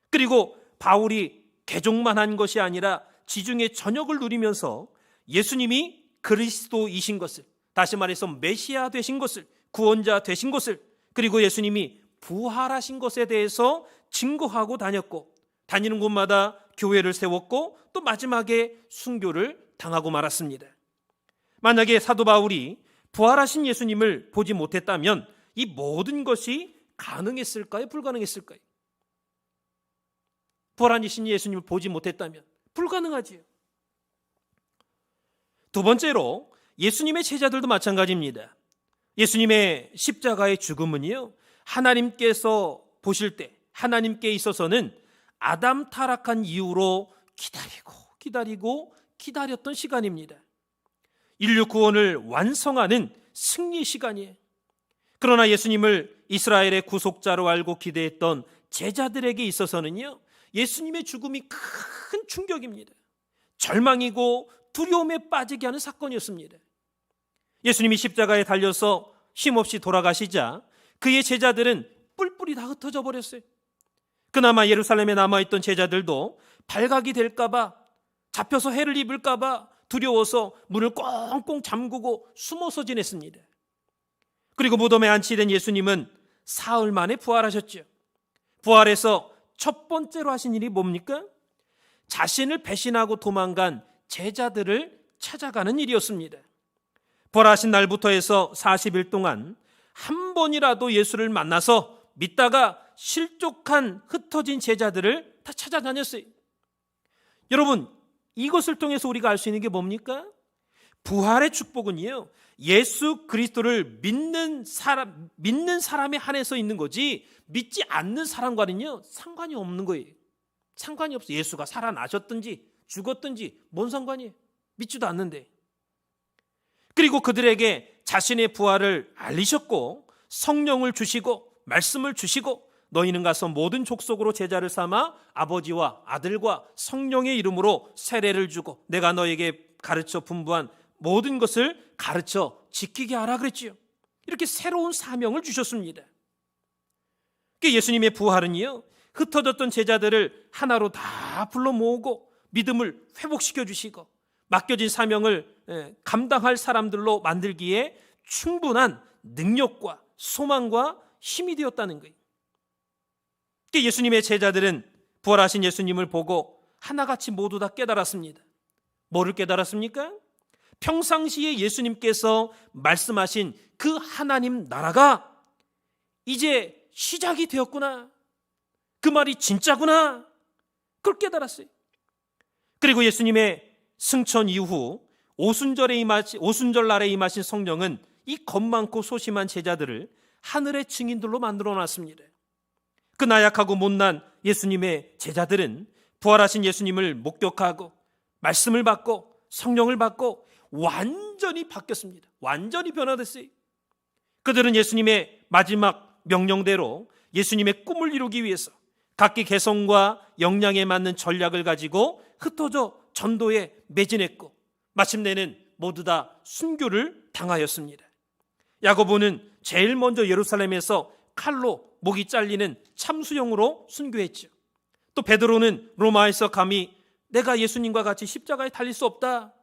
그리고 바울이 개종만 한 것이 아니라 지중해 전역을 누리면서 예수님이 그리스도이신 것을, 다시 말해서 메시아 되신 것을, 구원자 되신 것을, 그리고 예수님이 부활하신 것에 대해서 증거하고 다녔고, 다니는 곳마다 교회를 세웠고, 또 마지막에 순교를 당하고 말았습니다. 만약에 사도 바울이 부활하신 예수님을 보지 못했다면 이 모든 것이 가능했을까요? 불가능했을까요? 부활하신 예수님을 보지 못했다면 불가능하지요. 두 번째로 예수님의 제자들도 마찬가지입니다. 예수님의 십자가의 죽음은요, 하나님께서 보실 때, 하나님께 있어서는 아담 타락한 이후로 기다렸던 시간입니다. 인류 구원을 완성하는 승리 시간이에요. 그러나 예수님을 이스라엘의 구속자로 알고 기대했던 제자들에게 있어서는요, 예수님의 죽음이 큰 충격입니다. 절망이고 두려움에 빠지게 하는 사건이었습니다. 예수님이 십자가에 달려서 쉼없이 돌아가시자 그의 제자들은 뿔뿔이 다 흩어져 버렸어요. 그나마 예루살렘에 남아있던 제자들도 발각이 될까봐, 잡혀서 해를 입을까봐 두려워서 문을 꽁꽁 잠그고 숨어서 지냈습니다. 그리고 무덤에 안치된 예수님은 사흘 만에 부활하셨죠. 부활해서 첫 번째로 하신 일이 뭡니까? 자신을 배신하고 도망간 제자들을 찾아가는 일이었습니다. 부활하신 날부터 해서 40일 동안 한 번이라도 예수를 만나서 믿다가 실족한 흩어진 제자들을 다 찾아다녔어요. 여러분, 이것을 통해서 우리가 알 수 있는 게 뭡니까? 부활의 축복은요, 예수 그리스도를 믿는 사람에 한해서 있는 거지, 믿지 않는 사람과는요 상관이 없는 거예요. 상관이 없어. 예수가 살아나셨든지 죽었든지 뭔 상관이에요? 믿지도 않는데. 그리고 그들에게 자신의 부활을 알리셨고, 성령을 주시고 말씀을 주시고, 너희는 가서 모든 족속으로 제자를 삼아 아버지와 아들과 성령의 이름으로 세례를 주고 내가 너에게 가르쳐 분부한 모든 것을 가르쳐 지키게 하라 그랬지요. 이렇게 새로운 사명을 주셨습니다. 예수님의 부활은요, 흩어졌던 제자들을 하나로 다 불러 모으고 믿음을 회복시켜 주시고 맡겨진 사명을 감당할 사람들로 만들기에 충분한 능력과 소망과 힘이 되었다는 거예요. 예수님의 제자들은 부활하신 예수님을 보고 하나같이 모두 다 깨달았습니다. 뭐를 깨달았습니까? 평상시에 예수님께서 말씀하신 그 하나님 나라가 이제 시작이 되었구나. 그 말이 진짜구나. 그걸 깨달았어요. 그리고 예수님의 승천 이후 오순절 날에 임하신 성령은 이 겁많고 소심한 제자들을 하늘의 증인들로 만들어 놨습니다. 그 나약하고 못난 예수님의 제자들은 부활하신 예수님을 목격하고 말씀을 받고 성령을 받고 완전히 바뀌었습니다. 완전히 변화됐어요. 그들은 예수님의 마지막 명령대로 예수님의 꿈을 이루기 위해서 각기 개성과 역량에 맞는 전략을 가지고 흩어져 전도에 매진했고 마침내는 모두 다 순교를 당하였습니다. 야고보는 제일 먼저 예루살렘에서 칼로 목이 잘리는 참수형으로 순교했죠. 또 베드로는 로마에서 감히 내가 예수님과 같이 십자가에 달릴 수 없다.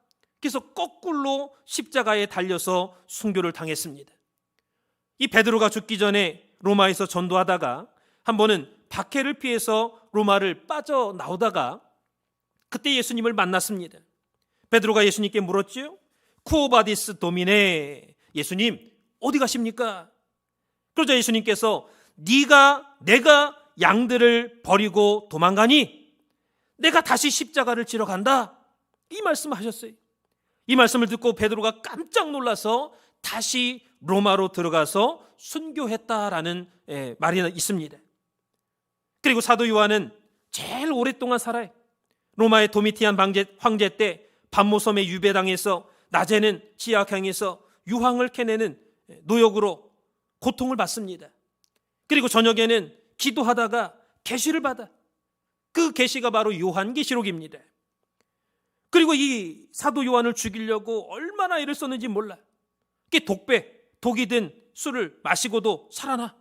그래서 거꾸로 십자가에 달려서 순교를 당했습니다. 이 베드로가 죽기 전에 로마에서 전도하다가 한 번은 박해를 피해서 로마를 빠져나오다가 그때 예수님을 만났습니다. 베드로가 예수님께 물었지요. 쿠오바디스 도미네, 예수님 어디 가십니까? 그러자 예수님께서 내가 양들을 버리고 도망가니 내가 다시 십자가를 지러 간다, 이 말씀을 하셨어요. 이 말씀을 듣고 베드로가 깜짝 놀라서 다시 로마로 들어가서 순교했다라는 말이 있습니다. 그리고 사도 요한은 제일 오랫동안 살아요. 로마의 도미티안 황제 때 반모섬에 유배당해서 낮에는 지하향에서 유황을 캐내는 노역으로 고통을 받습니다. 그리고 저녁에는 기도하다가 계시를 받아. 그 계시가 바로 요한계시록입니다. 그리고 이 사도 요한을 죽이려고 얼마나 애를 썼는지 몰라. 독이 든 술을 마시고도 살아나.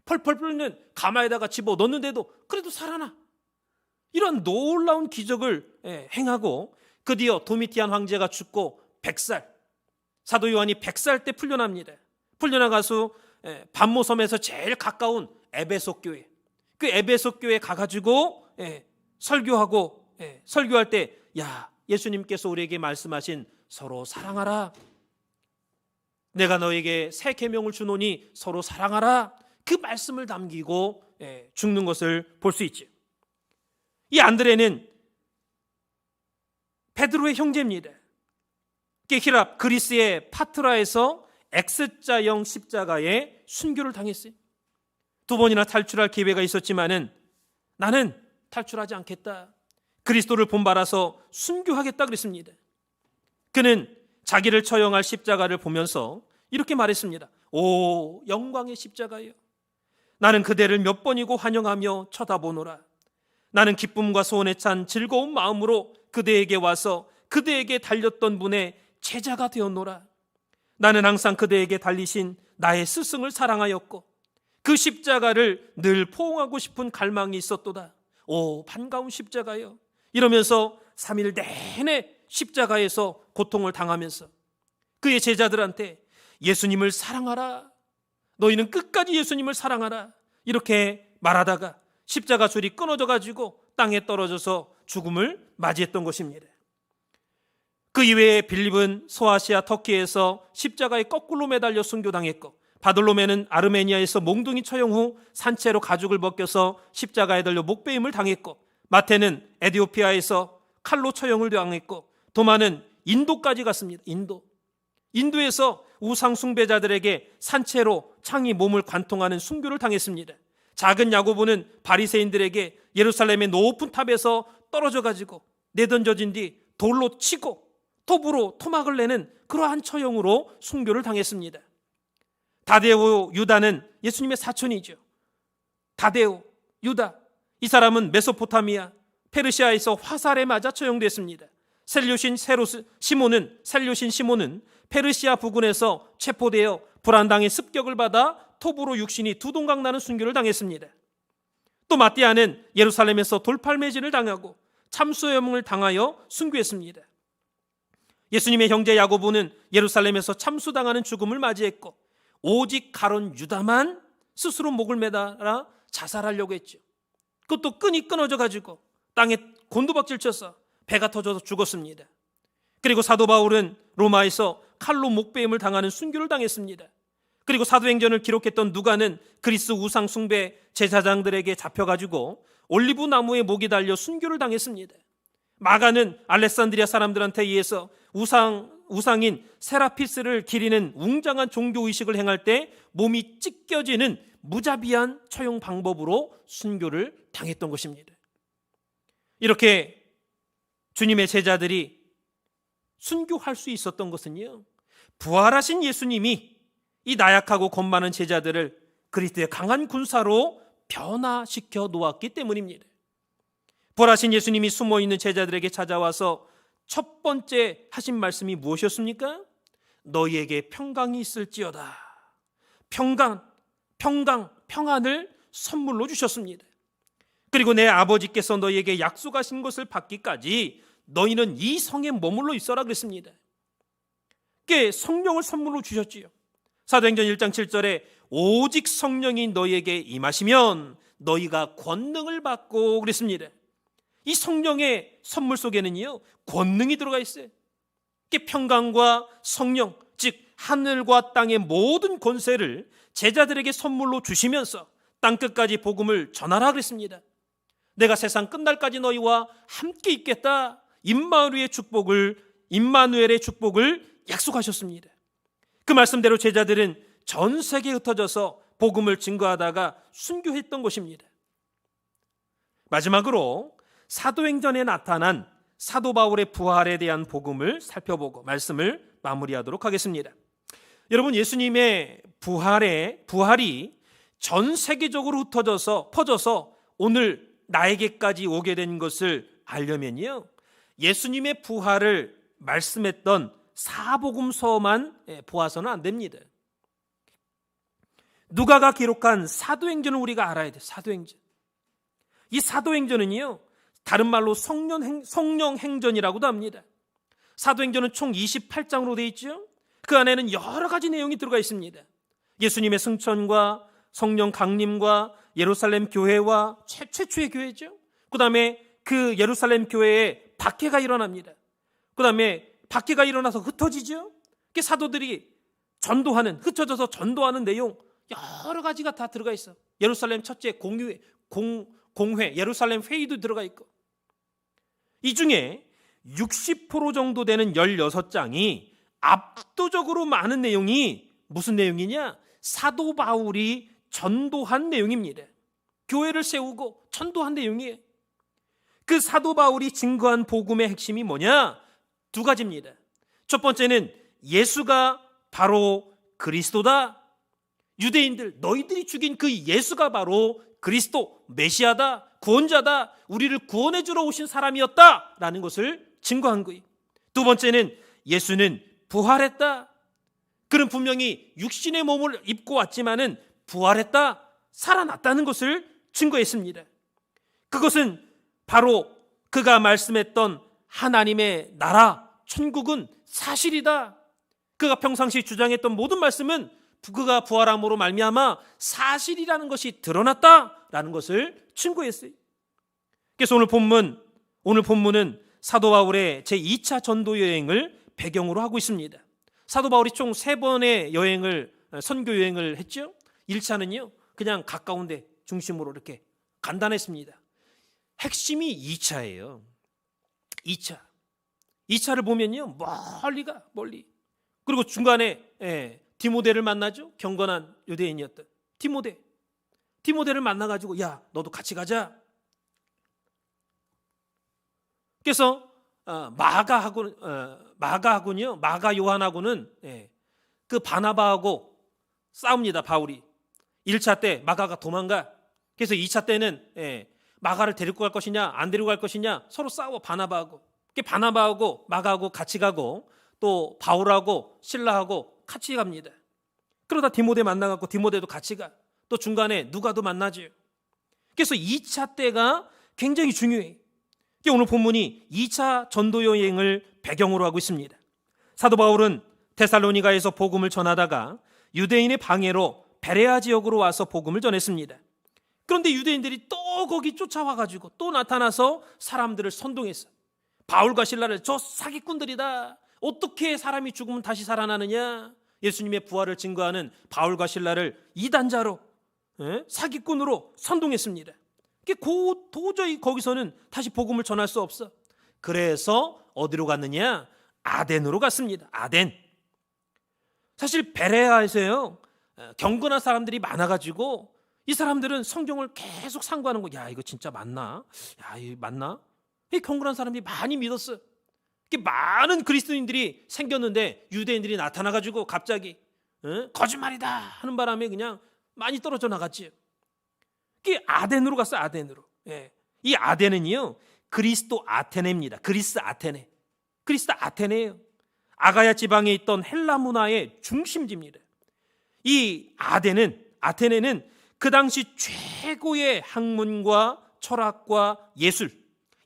펄펄 끓는 가마에다가 집어 넣는데도 그래도 살아나. 이런 놀라운 기적을 행하고 드디어 도미티안 황제가 죽고 100살, 사도 요한이 100살 때 풀려납니다. 풀려나가서 반모섬에서 제일 가까운 에베소 교회, 그 에베소 교회에 가가지고 설교하고 설교할 때 예수님께서 우리에게 말씀하신 서로 사랑하라, 내가 너에게 새 계명을 주노니 서로 사랑하라, 그 말씀을 남기고 죽는 것을 볼 수 있죠. 이 안드레는 베드로의 형제입니다. 히랍 그리스의 파트라에서 X자형 십자가에 순교를 당했어요. 2번이나 탈출할 기회가 있었지만은 나는 탈출하지 않겠다, 그리스도를 본받아서 순교하겠다 그랬습니다. 그는 자기를 처형할 십자가를 보면서 이렇게 말했습니다. 오 영광의 십자가여, 나는 그대를 몇 번이고 환영하며 쳐다보노라. 나는 기쁨과 소원에 찬 즐거운 마음으로 그대에게 와서 그대에게 달렸던 분의 제자가 되었노라. 나는 항상 그대에게 달리신 나의 스승을 사랑하였고 그 십자가를 늘 포옹하고 싶은 갈망이 있었도다. 오 반가운 십자가여, 이러면서 3일 내내 십자가에서 고통을 당하면서 그의 제자들한테 예수님을 사랑하라, 너희는 끝까지 예수님을 사랑하라, 이렇게 말하다가 십자가 줄이 끊어져 가지고 땅에 떨어져서 죽음을 맞이했던 것입니다. 그 이외에 빌립은 소아시아 터키에서 십자가에 거꾸로 매달려 순교당했고, 바돌로메는 아르메니아에서 몽둥이 처형 후 산채로 가죽을 벗겨서 십자가에 달려 목베임을 당했고, 마태는 에티오피아에서 칼로 처형을 당했고, 도마는 인도까지 갔습니다. 인도에서 우상 숭배자들에게 산채로 창이 몸을 관통하는 순교를 당했습니다. 작은 야고보는 바리새인들에게 예루살렘의 높은 탑에서 떨어져 가지고 내던져진 뒤 돌로 치고 톱으로 토막을 내는 그러한 처형으로 순교를 당했습니다. 다데오 유다는 예수님의 사촌이죠. 다데오 유다, 이 사람은 메소포타미아 페르시아에서 화살에 맞아 처형됐습니다. 셀류신 시몬은 페르시아 부근에서 체포되어 불안당의 습격을 받아 톱으로 육신이 두 동강 나는 순교를 당했습니다. 또 마띠아는 예루살렘에서 돌팔매질을 당하고 참수염을 당하여 순교했습니다. 예수님의 형제 야고보는 예루살렘에서 참수당하는 죽음을 맞이했고, 오직 가론 유다만 스스로 목을 매달아 자살하려고 했죠. 그것도 끈이 끊어져 가지고 땅에 곤두박질 쳐서 배가 터져서 죽었습니다. 그리고 사도 바울은 로마에서 칼로 목베임을 당하는 순교를 당했습니다. 그리고 사도행전을 기록했던 누가는 그리스 우상 숭배 제사장들에게 잡혀가지고 올리브 나무에 목이 달려 순교를 당했습니다. 마가는 알렉산드리아 사람들한테 의해서 우상인 세라피스를 기리는 웅장한 종교의식을 행할 때 몸이 찢겨지는 무자비한 처형 방법으로 순교를 당했던 것입니다. 이렇게 주님의 제자들이 순교할 수 있었던 것은요, 부활하신 예수님이 이 나약하고 겁 많은 제자들을 그리스도의 강한 군사로 변화시켜 놓았기 때문입니다. 부활하신 예수님이 숨어있는 제자들에게 찾아와서 첫 번째 하신 말씀이 무엇이었습니까? 너희에게 평강이 있을지어다. 평안을 선물로 주셨습니다. 그리고 내 아버지께서 너희에게 약속하신 것을 받기까지 너희는 이 성에 머물러 있어라 그랬습니다. 그 성령을 선물로 주셨지요. 사도행전 1장 7절에 오직 성령이 너희에게 임하시면 너희가 권능을 받고 그랬습니다. 이 성령의 선물 속에는요, 권능이 들어가 있어요. 평강과 성령, 즉 하늘과 땅의 모든 권세를 제자들에게 선물로 주시면서 땅끝까지 복음을 전하라 그랬습니다. 내가 세상 끝날까지 너희와 함께 있겠다. 임마누엘의 축복을 약속하셨습니다. 그 말씀대로 제자들은 전 세계에 흩어져서 복음을 증거하다가 순교했던 것입니다. 마지막으로 사도행전에 나타난 사도 바울의 부활에 대한 복음을 살펴보고 말씀을 마무리하도록 하겠습니다. 여러분, 예수님의 부활이 전 세계적으로 흩어져서 퍼져서 오늘 나에게까지 오게 된 것을 알려면요, 예수님의 부활을 말씀했던 사복음서만 보아서는 안 됩니다. 누가가 기록한 사도행전을 우리가 알아야 돼요. 사도행전. 이 사도행전은요, 다른 말로 성령행전이라고도 합니다. 사도행전은 총 28장으로 되어 있죠. 그 안에는 여러 가지 내용이 들어가 있습니다. 예수님의 승천과 성령 강림과 예루살렘 교회와 최초의 교회죠. 그 다음에 그 예루살렘 교회에 박해가 일어납니다. 그 다음에 박해가 일어나서 흩어지죠. 사도들이 흩어져서 전도하는 내용 여러 가지가 다 들어가 있어. 예루살렘 첫째 공회, 예루살렘 회의도 들어가 있고, 이 중에 60% 정도 되는 16장이 압도적으로 많은 내용이 무슨 내용이냐? 사도 바울이 전도한 내용입니다. 교회를 세우고 전도한 내용이에요. 그 사도 바울이 증거한 복음의 핵심이 뭐냐? 두 가지입니다. 첫 번째는 예수가 바로 그리스도다. 유대인들, 너희들이 죽인 그 예수가 바로 그리스도, 메시아다, 구원자다, 우리를 구원해 주러 오신 사람이었다라는 것을 증거한 거예요. 두 번째는 예수는 부활했다. 그는 분명히 육신의 몸을 입고 왔지만은 부활했다, 살아났다는 것을 증거했습니다. 그것은 바로 그가 말씀했던 하나님의 나라, 천국은 사실이다. 그가 평상시 주장했던 모든 말씀은 그가 부활함으로 말미암아 사실이라는 것이 드러났다라는 것을 증거했어요. 그래서 오늘 본문은 사도 바울의 제2차 전도 여행을 배경으로 하고 있습니다. 사도 바울이 총 3번의 선교 여행을 했죠. 1차는요, 그냥 가까운 데 중심으로 이렇게 간단했습니다. 핵심이 2차예요. 2차를 보면요, 멀리. 그리고 중간에 디모데를 만나죠. 경건한 유대인이었던 디모데를 만나가지고, 야, 너도 같이 가자. 그래서 마가 요한하고는 그 바나바하고 싸웁니다. 바울이 1차 때 마가가 도망가. 그래서 2차 때는 마가를 데리고 갈 것이냐 안 데리고 갈 것이냐 서로 싸워. 바나바하고 마가하고 같이 가고, 또 바울하고 실라하고 같이 갑니다. 그러다 디모데 만나갖고 디모데도 같이 가. 또 중간에 누가도 만나죠. 그래서 2차 때가 굉장히 중요해요. 오늘 본문이 2차 전도 여행을 배경으로 하고 있습니다. 사도 바울은 데살로니가에서 복음을 전하다가 유대인의 방해로 베레아 지역으로 와서 복음을 전했습니다. 그런데 유대인들이 또 거기 쫓아와가지고 또 나타나서 사람들을 선동했어. 바울과 실라를 저 사기꾼들이다. 어떻게 사람이 죽으면 다시 살아나느냐. 예수님의 부활을 증거하는 바울과 실라를 이단자로, 사기꾼으로 선동했습니다. 도저히 거기서는 다시 복음을 전할 수 없어. 그래서 어디로 갔느냐? 아덴으로 갔습니다. 아덴. 사실 베레아에서요, 경건한 사람들이 많아가지고 이 사람들은 성경을 계속 상고하는 거야. 이거 진짜 맞나? 야, 이거 맞나? 이 경건한 사람들이 많이 믿었어. 많은 그리스도인들이 생겼는데 유대인들이 나타나가지고 갑자기 거짓말이다 하는 바람에 그냥 많이 떨어져 나갔지요. 그게 아덴으로 갔어요. 아덴으로. 예. 이 아덴은요 그리스도 아테네입니다. 그리스 아테네. 그리스 아테네예요. 아가야 지방에 있던 헬라 문화의 중심지입니다. 이 아테네는 그 당시 최고의 학문과 철학과 예술,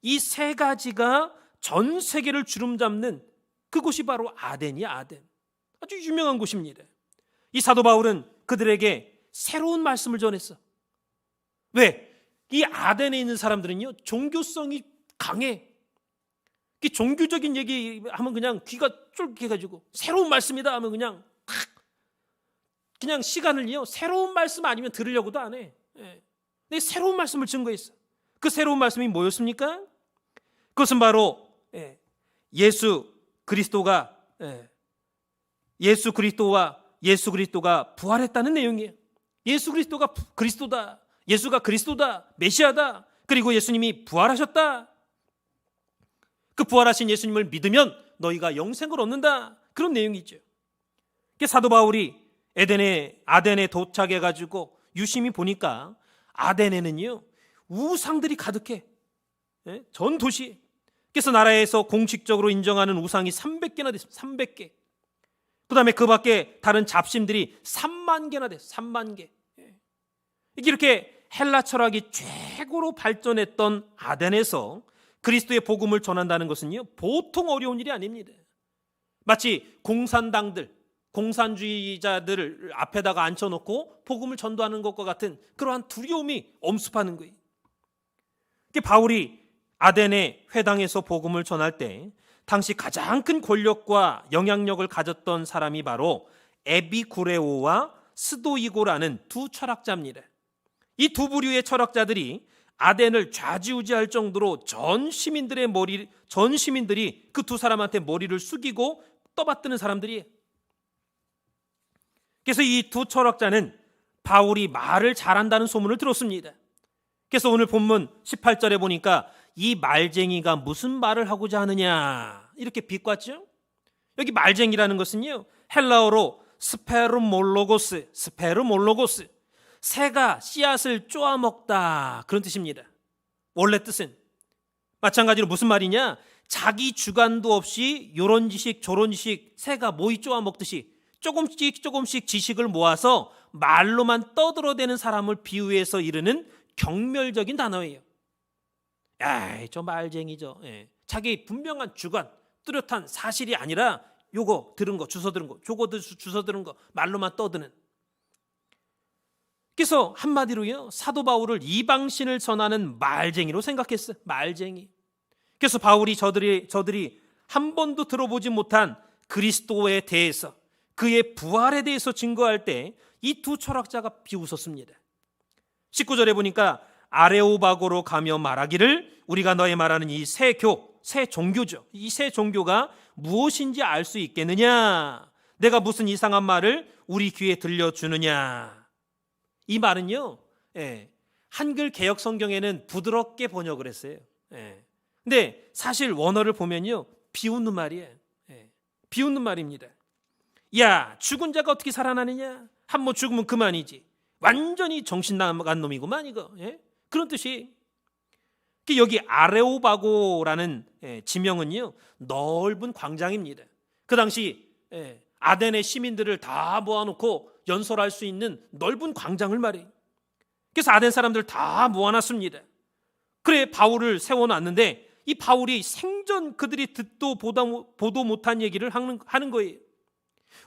이 세 가지가 전 세계를 주름잡는 그곳이 바로 아덴이야. 아덴. 아주 유명한 곳입니다. 이 사도 바울은 그들에게 새로운 말씀을 전했어. 왜? 이 아덴에 있는 사람들은요 종교성이 강해. 종교적인 얘기하면 그냥 귀가 쫄깃해가지고 새로운 말씀이다 하면 그냥 시간을요 새로운 말씀 아니면 들으려고도 안 해. 근데 새로운 말씀을 증거했어. 그 새로운 말씀이 뭐였습니까? 그것은 바로 예수 그리스도가 부활했다는 내용이에요. 예수 그리스도가 그리스도다. 예수가 그리스도다. 메시아다. 그리고 예수님이 부활하셨다. 그 부활하신 예수님을 믿으면 너희가 영생을 얻는다. 그런 내용이죠. 사도 바울이 아덴에 도착해가지고 유심히 보니까 아덴에는요 우상들이 가득해. 전 도시. 그래서 나라에서 공식적으로 인정하는 우상이 300개나 됐습니다. 300개. 그 다음에 그 밖에 다른 잡신들이 3만 개나 됐어요. 3만 개. 이렇게 헬라 철학이 최고로 발전했던 아덴에서 그리스도의 복음을 전한다는 것은요 보통 어려운 일이 아닙니다. 마치 공산주의자들을 앞에다가 앉혀놓고 복음을 전도하는 것과 같은 그러한 두려움이 엄습하는 거예요. 바울이 아덴의 회당에서 복음을 전할 때 당시 가장 큰 권력과 영향력을 가졌던 사람이 바로 에비구레오와 스도이고라는 두 철학자입니다. 이 두 부류의 철학자들이 아덴을 좌지우지할 정도로 전 시민들이 그 두 사람한테 머리를 숙이고 떠받드는 사람들이에요. 그래서 이 두 철학자는 바울이 말을 잘한다는 소문을 들었습니다. 그래서 오늘 본문 18절에 보니까 이 말쟁이가 무슨 말을 하고자 하느냐 이렇게 비꼬았죠. 여기 말쟁이라는 것은요 헬라어로 스페르몰로고스, 새가 씨앗을 쪼아먹다 그런 뜻입니다. 원래 뜻은 마찬가지로 무슨 말이냐, 자기 주관도 없이 요런 지식 저런 지식 새가 모이 쪼아먹듯이 조금씩 지식을 모아서 말로만 떠들어대는 사람을 비유해서 이르는 경멸적인 단어예요. 저 말쟁이죠. 자기 분명한 주관, 뚜렷한 사실이 아니라 요거 들은 거, 주워 들은 거, 저거 주워 들은 거 말로만 떠드는. 그래서 한마디로요 사도 바울을 이방신을 전하는 말쟁이로 생각했어요. 말쟁이. 그래서 바울이 저들이 한 번도 들어보지 못한 그리스도에 대해서, 그의 부활에 대해서 증거할 때 이 두 철학자가 비웃었습니다. 19절에 보니까 아레오바고로 가며 말하기를 우리가 너의 말하는 이 새 종교죠. 이 새 종교가 무엇인지 알 수 있겠느냐? 내가 무슨 이상한 말을 우리 귀에 들려주느냐? 이 말은요, 한글 개역 성경에는 부드럽게 번역을 했어요. 근데 사실 원어를 보면요, 비웃는 말이에요. 비웃는 말입니다. 야, 죽은 자가 어떻게 살아나느냐? 한 번 죽으면 그만이지. 완전히 정신 나간 놈이구만 이거. 그런 뜻이. 여기 아레오바고라는 지명은요 넓은 광장입니다. 그 당시 아덴의 시민들을 다 모아놓고 연설할 수 있는 넓은 광장을 말해요. 그래서 아덴 사람들 다 모아놨습니다. 그래 바울을 세워놨는데 이 바울이 생전 그들이 듣도 보도 못한 얘기를 하는 거예요.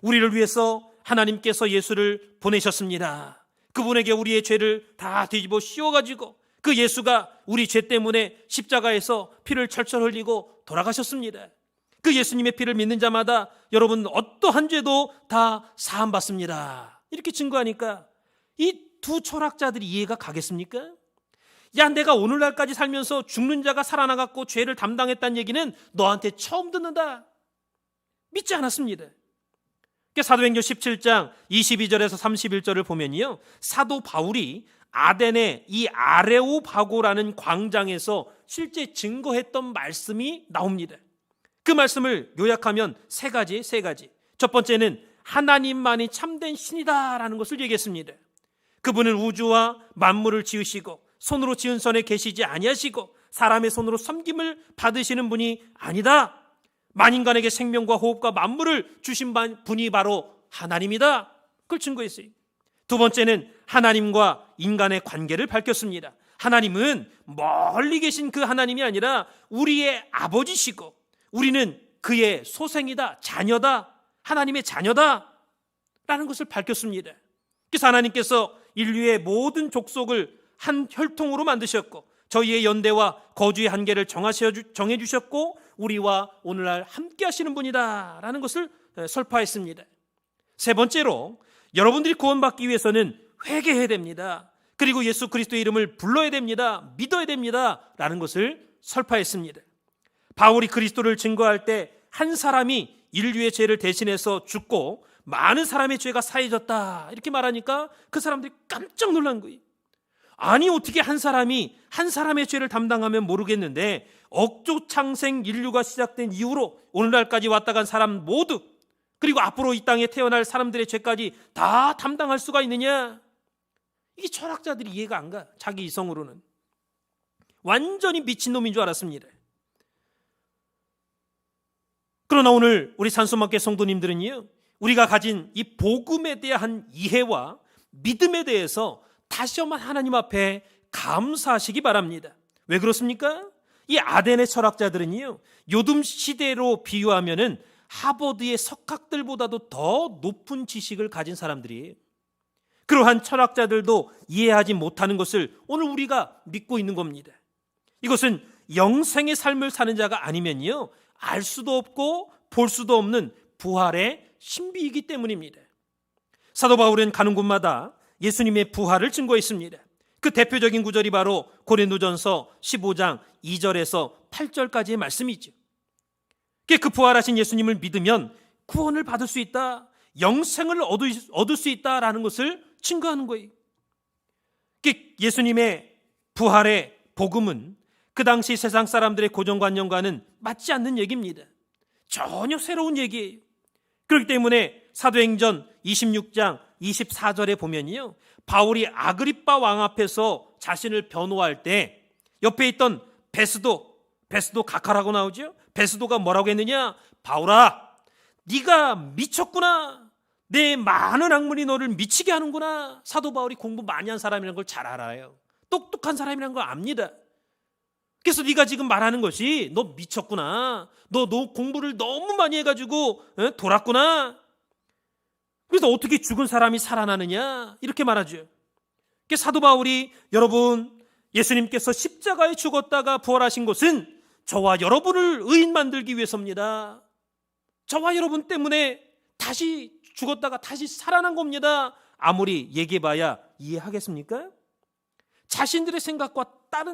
우리를 위해서 하나님께서 예수를 보내셨습니다. 그분에게 우리의 죄를 다 뒤집어 씌워가지고 그 예수가 우리 죄 때문에 십자가에서 피를 철철 흘리고 돌아가셨습니다. 그 예수님의 피를 믿는 자마다 여러분 어떠한 죄도 다 사함받습니다. 이렇게 증거하니까 이 두 철학자들이 이해가 가겠습니까? 야, 내가 오늘날까지 살면서 죽는 자가 살아나갔고 죄를 담당했다는 얘기는 너한테 처음 듣는다. 믿지 않았습니다. 사도행전 17장 22절에서 31절을 보면요, 사도 바울이 아덴의 이 아레오바고라는 광장에서 실제 증거했던 말씀이 나옵니다. 그 말씀을 요약하면 세 가지. 첫 번째는 하나님만이 참된 신이다라는 것을 얘기했습니다. 그분은 우주와 만물을 지으시고 손으로 지은 손에 계시지 아니하시고 사람의 손으로 섬김을 받으시는 분이 아니다. 만인간에게 생명과 호흡과 만물을 주신 분이 바로 하나님이다. 그걸 증거했어요. 두 번째는 하나님과 인간의 관계를 밝혔습니다. 하나님은 멀리 계신 그 하나님이 아니라 우리의 아버지시고 우리는 그의 소생이다, 자녀다, 하나님의 자녀다 라는 것을 밝혔습니다. 그래서 하나님께서 인류의 모든 족속을 한 혈통으로 만드셨고 저희의 연대와 거주의 한계를 정해주셨고 우리와 오늘날 함께 하시는 분이다 라는 것을 설파했습니다. 세 번째로 여러분들이 구원받기 위해서는 회개해야 됩니다. 그리고 예수 그리스도의 이름을 불러야 됩니다. 믿어야 됩니다 라는 것을 설파했습니다. 바울이 그리스도를 증거할 때 한 사람이 인류의 죄를 대신해서 죽고 많은 사람의 죄가 사해졌다 이렇게 말하니까 그 사람들이 깜짝 놀란 거예요. 아니 어떻게 한 사람이 한 사람의 죄를 담당하면 모르겠는데 억조창생 인류가 시작된 이후로 오늘날까지 왔다 간 사람 모두 그리고 앞으로 이 땅에 태어날 사람들의 죄까지 다 담당할 수가 있느냐? 이게 철학자들이 이해가 안 가. 자기 이성으로는 완전히 미친놈인 줄 알았습니다. 그러나 오늘 우리 산소마켓 성도님들은요, 우리가 가진 이 복음에 대한 이해와 믿음에 대해서 다시 한번 하나님 앞에 감사하시기 바랍니다. 왜 그렇습니까? 이 아덴의 철학자들은요, 요즘 시대로 비유하면은 하버드의 석학들보다도 더 높은 지식을 가진 사람들이에요. 그러한 철학자들도 이해하지 못하는 것을 오늘 우리가 믿고 있는 겁니다. 이것은 영생의 삶을 사는 자가 아니면요, 알 수도 없고 볼 수도 없는 부활의 신비이기 때문입니다. 사도 바울은 가는 곳마다 예수님의 부활을 증거했습니다. 그 대표적인 구절이 바로 고린도전서 15장 2절에서 8절까지의 말씀이죠. 그 부활하신 예수님을 믿으면 구원을 받을 수 있다, 영생을 얻을 수 있다라는 것을 증거하는 거예요. 예수님의 부활의 복음은 그 당시 세상 사람들의 고정관념과는 맞지 않는 얘기입니다. 전혀 새로운 얘기예요. 그렇기 때문에 사도행전 26장 24절에 보면요, 바울이 아그리빠 왕 앞에서 자신을 변호할 때 옆에 있던 베스도 각하라고 나오죠. 베스도가 뭐라고 했느냐? 바울아, 네가 미쳤구나. 내 많은 학문이 너를 미치게 하는구나. 사도 바울이 공부 많이 한 사람이라는 걸 잘 알아요. 똑똑한 사람이라는 걸 압니다. 그래서 네가 지금 말하는 것이 너 미쳤구나. 너 공부를 너무 많이 해가지고 돌았구나. 그래서 어떻게 죽은 사람이 살아나느냐 이렇게 말하죠. 사도 바울이 여러분, 예수님께서 십자가에 죽었다가 부활하신 것은 저와 여러분을 의인 만들기 위해서입니다. 저와 여러분 때문에 다시 죽었다가 다시 살아난 겁니다. 아무리 얘기해봐야 이해하겠습니까? 자신들의 생각과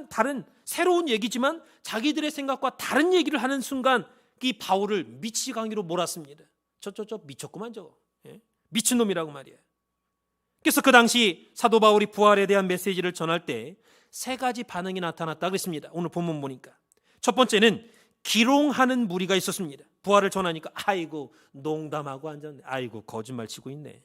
다른 새로운 얘기지만 자기들의 생각과 다른 얘기를 하는 순간 이 바울을 미치광이로 몰았습니다. 저 미쳤구만 저거. 미친놈이라고 말이에요. 그래서 그 당시 사도 바울이 부활에 대한 메시지를 전할 때 세 가지 반응이 나타났다 그랬습니다. 오늘 본문 보니까 첫 번째는 기롱하는 무리가 있었습니다. 부활을 전하니까 아이고 농담하고 앉았네. 아이고 거짓말 치고 있네.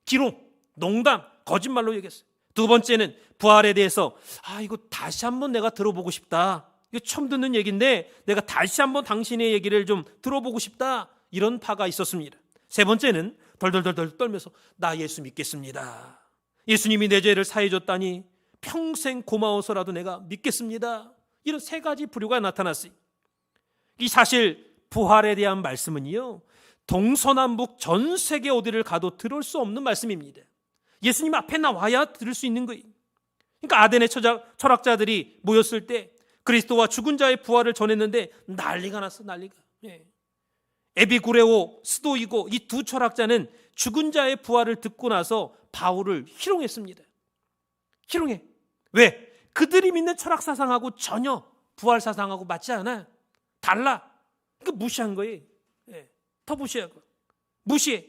기롱, 농담, 거짓말로 얘기했어요. 두 번째는 부활에 대해서 이거 다시 한번 내가 들어보고 싶다. 이거 처음 듣는 얘기인데 내가 다시 한번 당신의 얘기를 좀 들어보고 싶다. 이런 파가 있었습니다. 세 번째는 덜덜덜 떨면서 나 예수 믿겠습니다. 예수님이 내 죄를 사해줬다니 평생 고마워서라도 내가 믿겠습니다. 이런 세 가지 부류가 나타났어요. 이 사실 부활에 대한 말씀은요, 동서남북 전 세계 어디를 가도 들을 수 없는 말씀입니다. 예수님 앞에 나와야 들을 수 있는 거예요. 그러니까 아덴의 철학자들이 모였을 때 그리스도와 죽은 자의 부활을 전했는데 난리가 났어, 난리가. 에비구레오, 스도이고 이 두 철학자는 죽은 자의 부활을 듣고 나서 바울을 희롱했습니다. 희롱해. 왜? 그들이 믿는 철학 사상하고 전혀 부활 사상하고 맞지 않아. 달라. 그러니까 무시한 거예요. 더 무시하고. 무시해.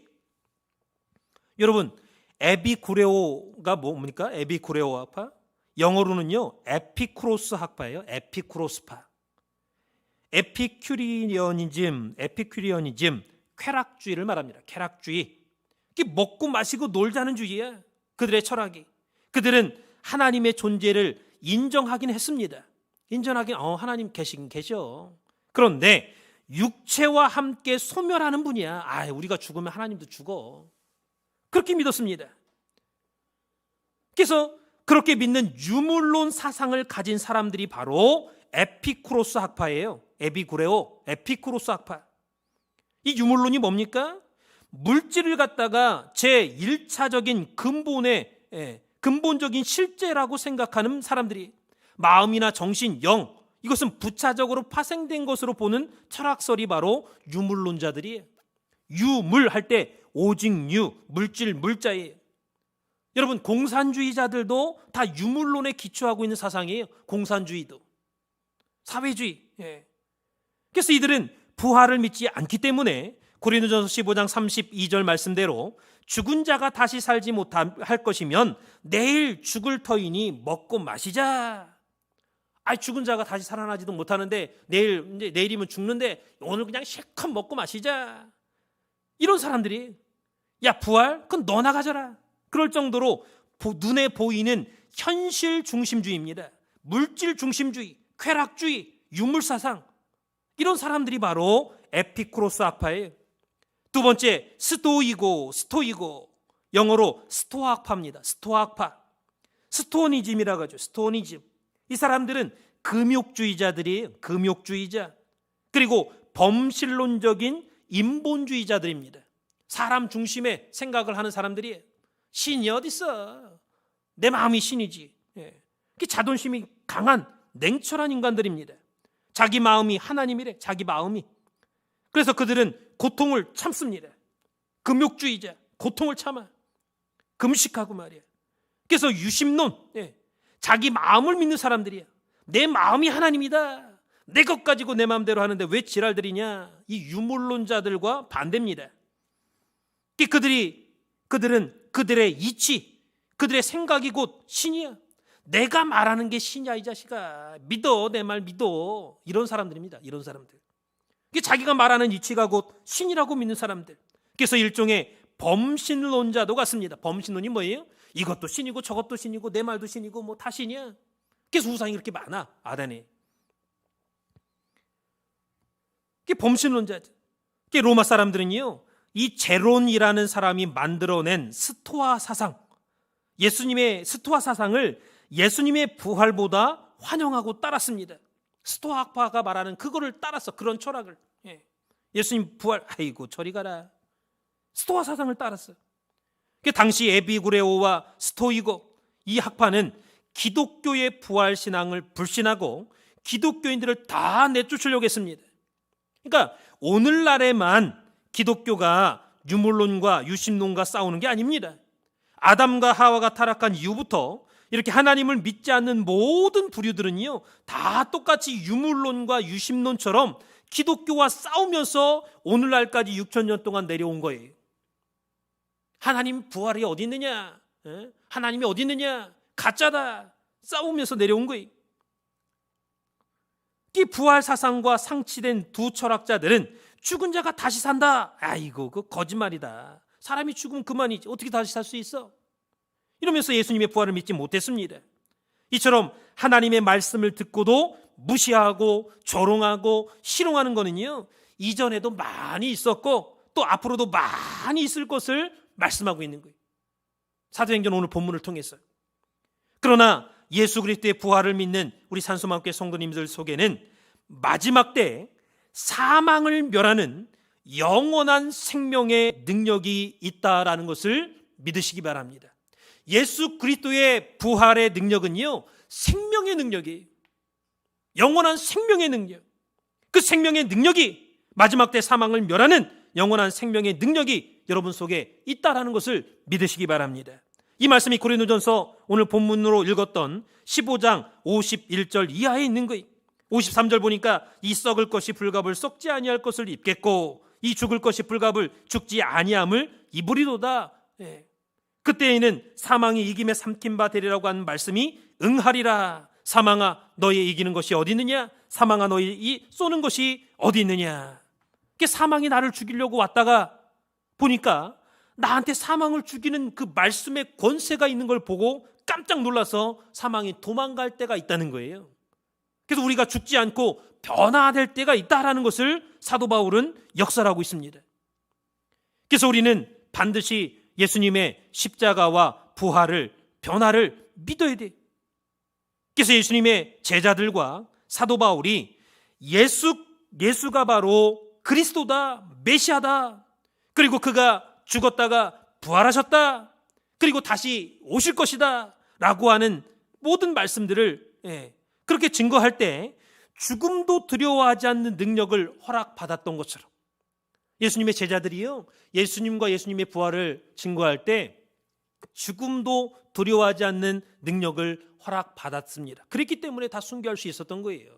여러분, 에비구레오가 뭡니까? 에비구레오 학파? 영어로는요, 에피쿠로스 학파예요. 에피쿠로스파. 에피큐리언이즘, 쾌락주의를 말합니다. 쾌락주의. 이게 먹고 마시고 놀자는 주의야. 그들의 철학이. 그들은 하나님의 존재를 인정하긴 했습니다. 인정하긴 하나님 계시긴 계셔. 그런데 육체와 함께 소멸하는 분이야. 우리가 죽으면 하나님도 죽어. 그렇게 믿었습니다. 그래서 그렇게 믿는 유물론 사상을 가진 사람들이 바로 에피쿠로스 학파예요. 에비구레오, 에피쿠로스 학파. 이 유물론이 뭡니까? 물질을 갖다가 제1차적인 근본적인 실제라고 생각하는 사람들이, 마음이나 정신, 영, 이것은 부차적으로 파생된 것으로 보는 철학설이 바로 유물론자들이에요. 유물 할 때 오직 유, 물질, 물자예요. 여러분, 공산주의자들도 다 유물론에 기초하고 있는 사상이에요. 공산주의도, 사회주의. 그래서 이들은 부활을 믿지 않기 때문에 고린도전서 15장 32절 말씀대로 죽은 자가 다시 살지 못할 것이면 내일 죽을 터이니 먹고 마시자. 죽은 자가 다시 살아나지도 못하는데 내일이면 죽는데 오늘 그냥 실컷 먹고 마시자. 이런 사람들이, 야, 부활? 그건 너나 가져라. 그럴 정도로 눈에 보이는 현실 중심주의입니다. 물질 중심주의, 쾌락주의, 유물사상, 이런 사람들이 바로 에피쿠로스 학파예요. 두 번째, 스토이고, 영어로 스토아 학파입니다. 스토아 학파. 스토니즘이라고 하죠. 스토니즘. 이 사람들은 금욕주의자들이에요. 금욕주의자. 그리고 범신론적인 인본주의자들입니다. 사람 중심의 생각을 하는 사람들이에요. 신이 어딨어? 내 마음이 신이지. 자존심이 강한 냉철한 인간들입니다. 자기 마음이 하나님이래. 자기 마음이. 그래서 그들은 고통을 참습니다. 금욕주의자, 고통을 참아. 금식하고 말이야. 그래서 유심론, 자기 마음을 믿는 사람들이야. 내 마음이 하나님이다. 내 것 가지고 내 마음대로 하는데 왜 지랄들이냐. 이 유물론자들과 반대입니다. 그들은 그들의 이치, 그들의 생각이 곧 신이야. 내가 말하는 게 신이야, 이 자식아. 믿어, 내 말 믿어. 이런 사람들입니다. 이런 사람들. 자기가 말하는 이치가 곧 신이라고 믿는 사람들. 그래서 일종의 범신론자도 같습니다. 범신론이 뭐예요? 이것도 신이고 저것도 신이고 내 말도 신이고 뭐 다 신이야. 그래서 우상이 그렇게 많아, 아단에. 그게 범신론자죠. 그게 로마 사람들은요, 이 제론이라는 사람이 만들어낸 스토아 사상, 예수님의 스토아 사상을 예수님의 부활보다 환영하고 따랐습니다. 스토아 학파가 말하는 그거를 따랐어. 그런 철학을. 예수님 부활, 아이고 저리 가라. 스토아 사상을 따랐어. 그 당시 에비구레오와 스토이고, 이 학파는 기독교의 부활 신앙을 불신하고 기독교인들을 다 내쫓으려고 했습니다. 그러니까 오늘날에만 기독교가 유물론과 유심론과 싸우는 게 아닙니다. 아담과 하와가 타락한 이후부터 이렇게 하나님을 믿지 않는 모든 부류들은요, 다 똑같이 유물론과 유심론처럼 기독교와 싸우면서 오늘날까지 6,000년 동안 내려온 거예요. 하나님 부활이 어디 있느냐? 하나님이 어디 있느냐? 가짜다. 싸우면서 내려온 거예요. 이 부활 사상과 상치된 두 철학자들은 죽은 자가 다시 산다. 아이고, 그거 거짓말이다. 사람이 죽으면 그만이지. 어떻게 다시 살 수 있어? 이러면서 예수님의 부활을 믿지 못했습니다. 이처럼 하나님의 말씀을 듣고도 무시하고 조롱하고 희롱하는 거는요, 이전에도 많이 있었고 또 앞으로도 많이 있을 것을 말씀하고 있는 거예요. 사도행전 오늘 본문을 통해서. 그러나 예수 그리스도의 부활을 믿는 우리 산소망교회 성도님들 속에는 마지막 때 사망을 멸하는 영원한 생명의 능력이 있다라는 것을 믿으시기 바랍니다. 예수 그리스도의 부활의 능력은요, 생명의 능력이에요. 영원한 생명의 능력. 그 생명의 능력이, 마지막 때 사망을 멸하는 영원한 생명의 능력이 여러분 속에 있다라는 것을 믿으시기 바랍니다. 이 말씀이 고린도전서 오늘 본문으로 읽었던 15장 51절 이하에 있는 거예요. 53절 보니까 이 썩을 것이 불갑을 썩지 아니할 것을 입겠고 이 죽을 것이 불갑을 죽지 아니함을 입으리로다. 그때에는 사망이 이김에 삼킨 바 되리라고 하는 말씀이 응하리라. 사망아 너의 이기는 것이 어디 있느냐? 사망아 너희 이 쏘는 것이 어디 있느냐. 사망이 나를 죽이려고 왔다가 보니까 나한테 사망을 죽이는 그 말씀의 권세가 있는 걸 보고 깜짝 놀라서 사망이 도망갈 때가 있다는 거예요. 그래서 우리가 죽지 않고 변화될 때가 있다라는 것을 사도 바울은 역설하고 있습니다. 그래서 우리는 반드시 예수님의 십자가와 부활을, 변화를 믿어야 돼. 그래서 예수님의 제자들과 사도 바울이 예수가 바로 그리스도다, 메시아다, 그리고 그가 죽었다가 부활하셨다, 그리고 다시 오실 것이다 라고 하는 모든 말씀들을 그렇게 증거할 때 죽음도 두려워하지 않는 능력을 허락받았던 것처럼 예수님의 제자들이요, 예수님과 예수님의 부활을 증거할 때 죽음도 두려워하지 않는 능력을 허락받았습니다. 그랬기 때문에 다 순교할 수 있었던 거예요.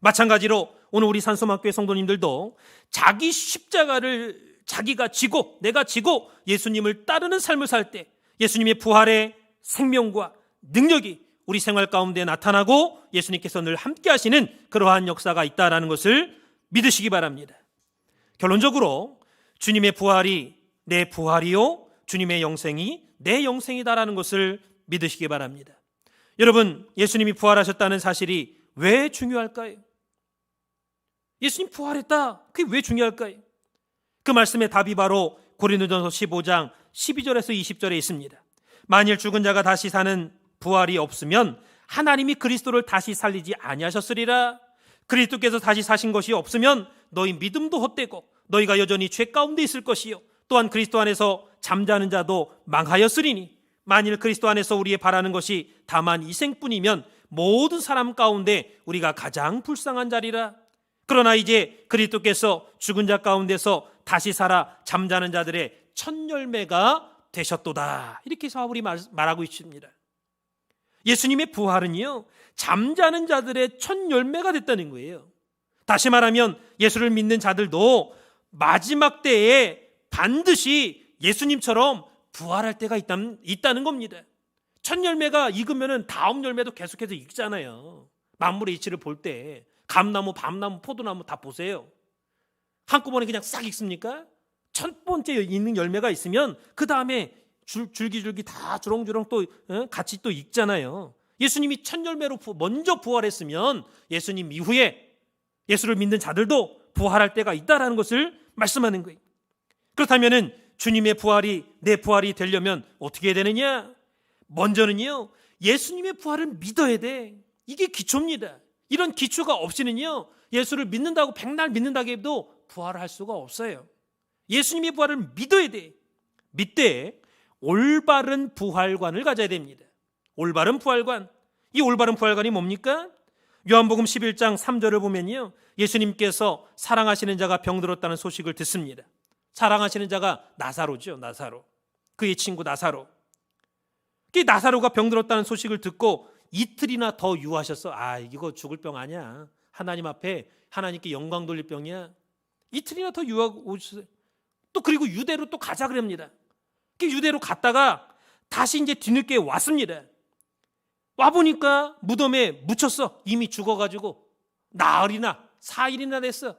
마찬가지로 오늘 우리 산소막교회 성도님들도 자기 십자가를 자기가 지고, 내가 지고 예수님을 따르는 삶을 살 때 예수님의 부활의 생명과 능력이 우리 생활 가운데 나타나고 예수님께서 늘 함께 하시는 그러한 역사가 있다는 것을 믿으시기 바랍니다. 결론적으로 주님의 부활이 내 부활이요, 주님의 영생이 내 영생이다라는 것을 믿으시기 바랍니다. 여러분, 예수님이 부활하셨다는 사실이 왜 중요할까요? 예수님 부활했다, 그게 왜 중요할까요? 그 말씀의 답이 바로 고린도전서 15장 12절에서 20절에 있습니다. 만일 죽은 자가 다시 사는 부활이 없으면 하나님이 그리스도를 다시 살리지 아니하셨으리라. 그리스도께서 다시 사신 것이 없으면 너희 믿음도 헛되고 너희가 여전히 죄 가운데 있을 것이요, 또한 그리스도 안에서 잠자는 자도 망하였으리니 만일 그리스도 안에서 우리의 바라는 것이 다만 이 생뿐이면 모든 사람 가운데 우리가 가장 불쌍한 자리라. 그러나 이제 그리스도께서 죽은 자 가운데서 다시 살아 잠자는 자들의 첫 열매가 되셨도다. 이렇게 바울이 말하고 있습니다. 예수님의 부활은요, 잠자는 자들의 첫 열매가 됐다는 거예요. 다시 말하면 예수를 믿는 자들도 마지막 때에 반드시 예수님처럼 부활할 때가 있다는 겁니다. 첫 열매가 익으면 다음 열매도 계속해서 익잖아요. 만물의 이치를 볼 때 감나무, 밤나무, 포도나무 다 보세요. 한꺼번에 그냥 싹 익습니까? 첫 번째 있는 열매가 있으면 그 다음에 줄기줄기 다 주렁주렁 또 같이 또 익잖아요. 예수님이 첫 열매로 먼저 부활했으면 예수님 이후에 예수를 믿는 자들도 부활할 때가 있다라는 것을 말씀하는 거예요. 그렇다면은 주님의 부활이 내 부활이 되려면 어떻게 해야 되느냐? 먼저는요, 예수님의 부활을 믿어야 돼. 이게 기초입니다. 이런 기초가 없이는요, 예수를 믿는다고 백날 믿는다고 해도 부활할 수가 없어요. 예수님의 부활을 믿어야 돼. 믿되 올바른 부활관을 가져야 됩니다. 올바른 부활관. 이 올바른 부활관이 뭡니까? 요한복음 11장 3절을 보면요, 예수님께서 사랑하시는 자가 병들었다는 소식을 듣습니다. 사랑하시는 자가 나사로죠. 나사로. 그의 친구 나사로. 그 나사로가 병들었다는 소식을 듣고 이틀이나 더 유하셨어. 이거 죽을 병 아니야. 하나님 앞에 하나님께 영광 돌릴 병이야. 이틀이나 더 유하고 오셨어요. 또 그리고 유대로 또 가자 그럽니다. 유대로 갔다가 다시 이제 뒤늦게 왔습니다. 와보니까 무덤에 묻혔어. 이미 죽어가지고 나흘이나 4일이나 됐어.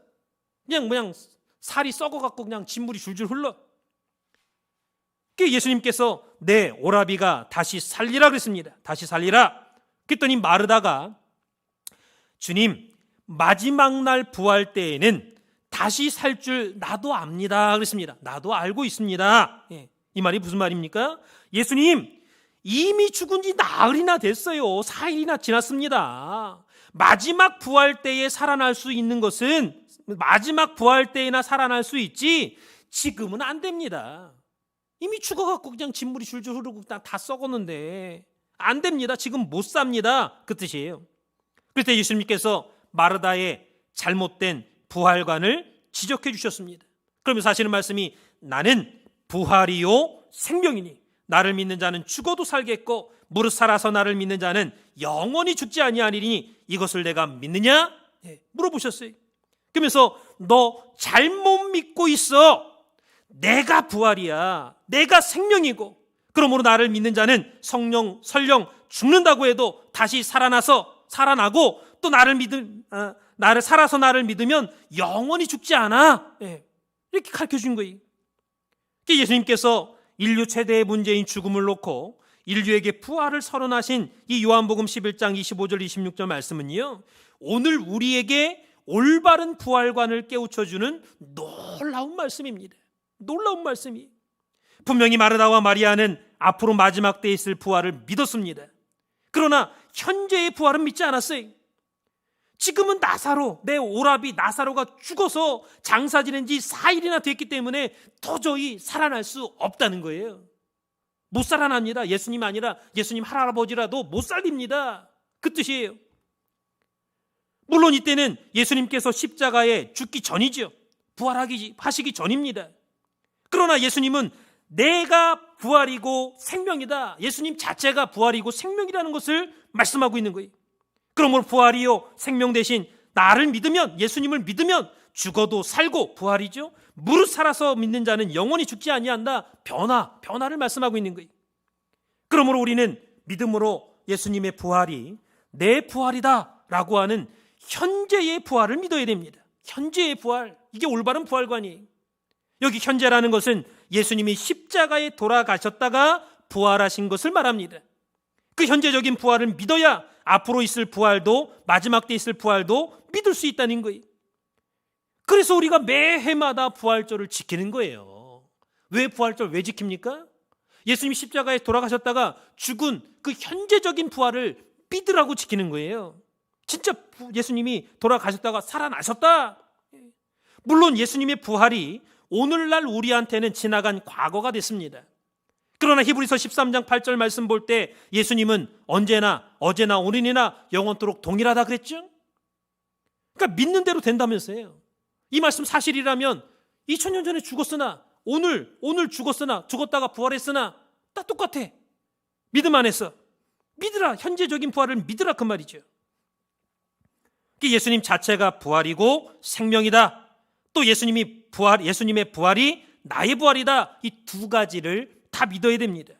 그냥 살이 썩어갖고 그냥 진물이 줄줄 흘러. 예수님께서 내 오라비가 다시 살리라 그랬습니다. 다시 살리라. 그랬더니 마르다가 주님, 마지막 날 부활 때에는 다시 살 줄 나도 압니다 그랬습니다. 나도 알고 있습니다. 이 말이 무슨 말입니까? 예수님, 이미 죽은 지 나흘이나 됐어요. 4일이나 지났습니다. 마지막 부활 때에 살아날 수 있는 것은 마지막 부활 때에나 살아날 수 있지 지금은 안 됩니다. 이미 죽어갖고 그냥 진물이 줄줄 흐르고 다 썩었는데 안 됩니다. 지금 못 삽니다. 그 뜻이에요. 그래서 예수님께서 마르다의 잘못된 부활관을 지적해 주셨습니다. 그러면서 하시는 말씀이 나는 부활이요 생명이니 나를 믿는 자는 죽어도 살겠고 무릇 살아서 나를 믿는 자는 영원히 죽지 아니하리니 이것을 내가 믿느냐? 물어보셨어요. 그러면서 너 잘못 믿고 있어. 내가 부활이야. 내가 생명이고 그러므로 나를 믿는 자는 설령 죽는다고 해도 다시 살아나고 또 나를 살아서 나를 믿으면 영원히 죽지 않아. 이렇게 가르쳐 준 거예요. 예수님께서 인류 최대의 문제인 죽음을 놓고 인류에게 부활을 선언하신 이 요한복음 11장 25절 26절 말씀은요, 오늘 우리에게 올바른 부활관을 깨우쳐주는 놀라운 말씀입니다. 놀라운 말씀이. 분명히 마르다와 마리아는 앞으로 마지막 때에 있을 부활을 믿었습니다. 그러나 현재의 부활은 믿지 않았어요. 지금은 나사로, 내 오라비 나사로가 죽어서 장사 지낸 지 4일이나 됐기 때문에 도저히 살아날 수 없다는 거예요. 못 살아납니다. 예수님 아니라 예수님 할아버지라도 못 살립니다. 그 뜻이에요. 물론 이때는 예수님께서 십자가에 죽기 전이죠. 부활하시기 전입니다. 그러나 예수님은 내가 부활이고 생명이다. 예수님 자체가 부활이고 생명이라는 것을 말씀하고 있는 거예요. 그러므로 부활이요 생명 대신 나를 믿으면, 예수님을 믿으면 죽어도 살고, 부활이죠, 무릇 살아서 믿는 자는 영원히 죽지 아니한다. 변화를 말씀하고 있는 거예요. 그러므로 우리는 믿음으로 예수님의 부활이 내 부활이다 라고 하는 현재의 부활을 믿어야 됩니다. 현재의 부활, 이게 올바른 부활관이에요. 여기 현재라는 것은 예수님이 십자가에 돌아가셨다가 부활하신 것을 말합니다. 그 현재적인 부활을 믿어야 앞으로 있을 부활도, 마지막 때 있을 부활도 믿을 수 있다는 거예요. 그래서 우리가 매해마다 부활절을 지키는 거예요. 왜 부활절 왜 지킵니까? 예수님이 십자가에 돌아가셨다가 죽은 그 현재적인 부활을 믿으라고 지키는 거예요. 진짜 예수님이 돌아가셨다가 살아나셨다. 물론 예수님의 부활이 오늘날 우리한테는 지나간 과거가 됐습니다. 그러나 히브리서 13장 8절 말씀 볼 때 예수님은 언제나 어제나 오늘이나 영원토록 동일하다 그랬죠. 그러니까 믿는 대로 된다면서요. 이 말씀 사실이라면 2000년 전에 죽었으나 오늘 죽었으나 죽었다가 부활했으나 다 똑같아. 믿음 안에서 믿으라. 현재적인 부활을 믿으라 그 말이죠. 예수님 자체가 부활이고 생명이다. 또 예수님의 부활이 나의 부활이다. 이 두 가지를 다 믿어야 됩니다.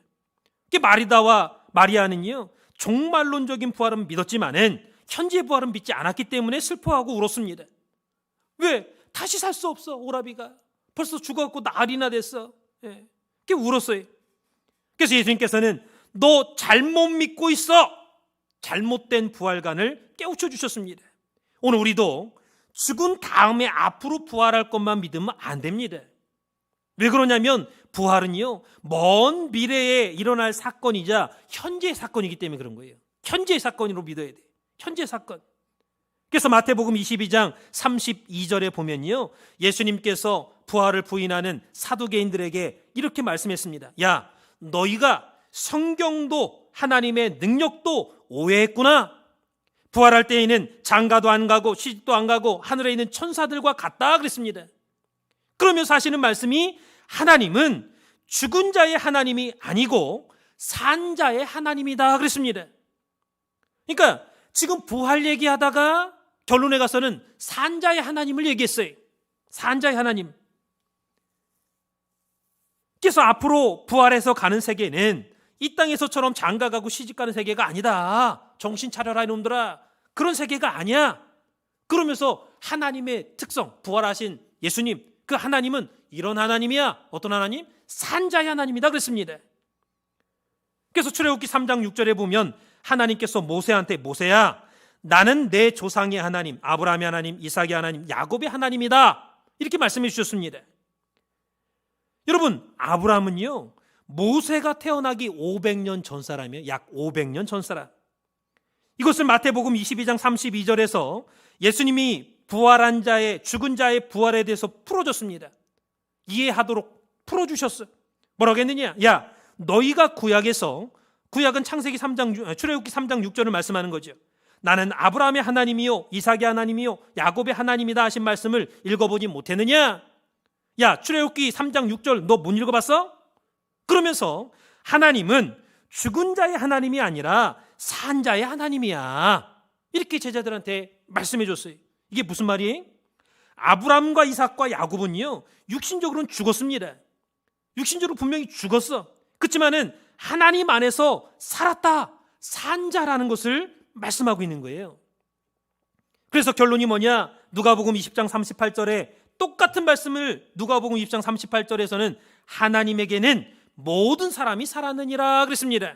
마리다와 마리아는요, 종말론적인 부활은 믿었지만은 현재의 부활은 믿지 않았기 때문에 슬퍼하고 울었습니다. 왜? 다시 살 수 없어. 오라비가 벌써 죽었고 나흘이나 됐어. 그게 울었어요. 그래서 예수님께서는 너 잘못 믿고 있어. 잘못된 부활관을 깨우쳐 주셨습니다. 오늘 우리도 죽은 다음에 앞으로 부활할 것만 믿으면 안 됩니다. 왜 그러냐면 부활은요, 먼 미래에 일어날 사건이자 현재의 사건이기 때문에 그런 거예요. 현재의 사건으로 믿어야 돼. 현재 사건. 그래서 마태복음 22장 32절에 보면요, 예수님께서 부활을 부인하는 사두개인들에게 이렇게 말씀했습니다. 야, 너희가 성경도 하나님의 능력도 오해했구나. 부활할 때에는 장가도 안 가고 시집도 안 가고 하늘에 있는 천사들과 같다 그랬습니다. 그러면서 하시는 말씀이 하나님은 죽은 자의 하나님이 아니고 산 자의 하나님이다 그랬습니다. 그러니까 지금 부활 얘기하다가 결론에 가서는 산 자의 하나님을 얘기했어요. 산 자의 하나님. 그래서 앞으로 부활해서 가는 세계는 이 땅에서처럼 장가가고 시집가는 세계가 아니다. 정신 차려라 이놈들아. 그런 세계가 아니야. 그러면서 하나님의 특성, 부활하신 예수님, 그 하나님은 이런 하나님이야. 어떤 하나님? 산자의 하나님이다 그랬습니다. 그래서 출애굽기 3장 6절에 보면 하나님께서 모세한테, 모세야, 나는 내 조상의 하나님, 아브라함의 하나님, 이삭의 하나님, 야곱의 하나님이다. 이렇게 말씀해 주셨습니다. 여러분, 아브라함은요, 모세가 태어나기 500년 전 사람이에요. 약 500년 전 사람. 이것을 마태복음 22장 32절에서 예수님이 부활한 자의, 죽은 자의 부활에 대해서 풀어줬습니다. 이해하도록 풀어주셨어. 뭐라고 했느냐? 야, 너희가 구약은 창세기 3장, 출애굽기 3장 6절을 말씀하는 거죠. 나는 아브라함의 하나님이요, 이삭의 하나님이요, 야곱의 하나님이다 하신 말씀을 읽어보지 못했느냐? 야, 출애굽기 3장 6절 너 못 읽어봤어? 그러면서 하나님은 죽은 자의 하나님이 아니라 산 자의 하나님이야. 이렇게 제자들한테 말씀해 줬어요. 이게 무슨 말이에요? 아브라함과 이삭과 야곱은요, 육신적으로는 죽었습니다. 육신적으로 분명히 죽었어. 그렇지만은 하나님 안에서 살았다, 산 자라는 것을 말씀하고 있는 거예요. 그래서 결론이 뭐냐? 누가복음 20장 38절에 똑같은 말씀을 누가복음 20장 38절에서는 하나님에게는 모든 사람이 살았느니라 그랬습니다.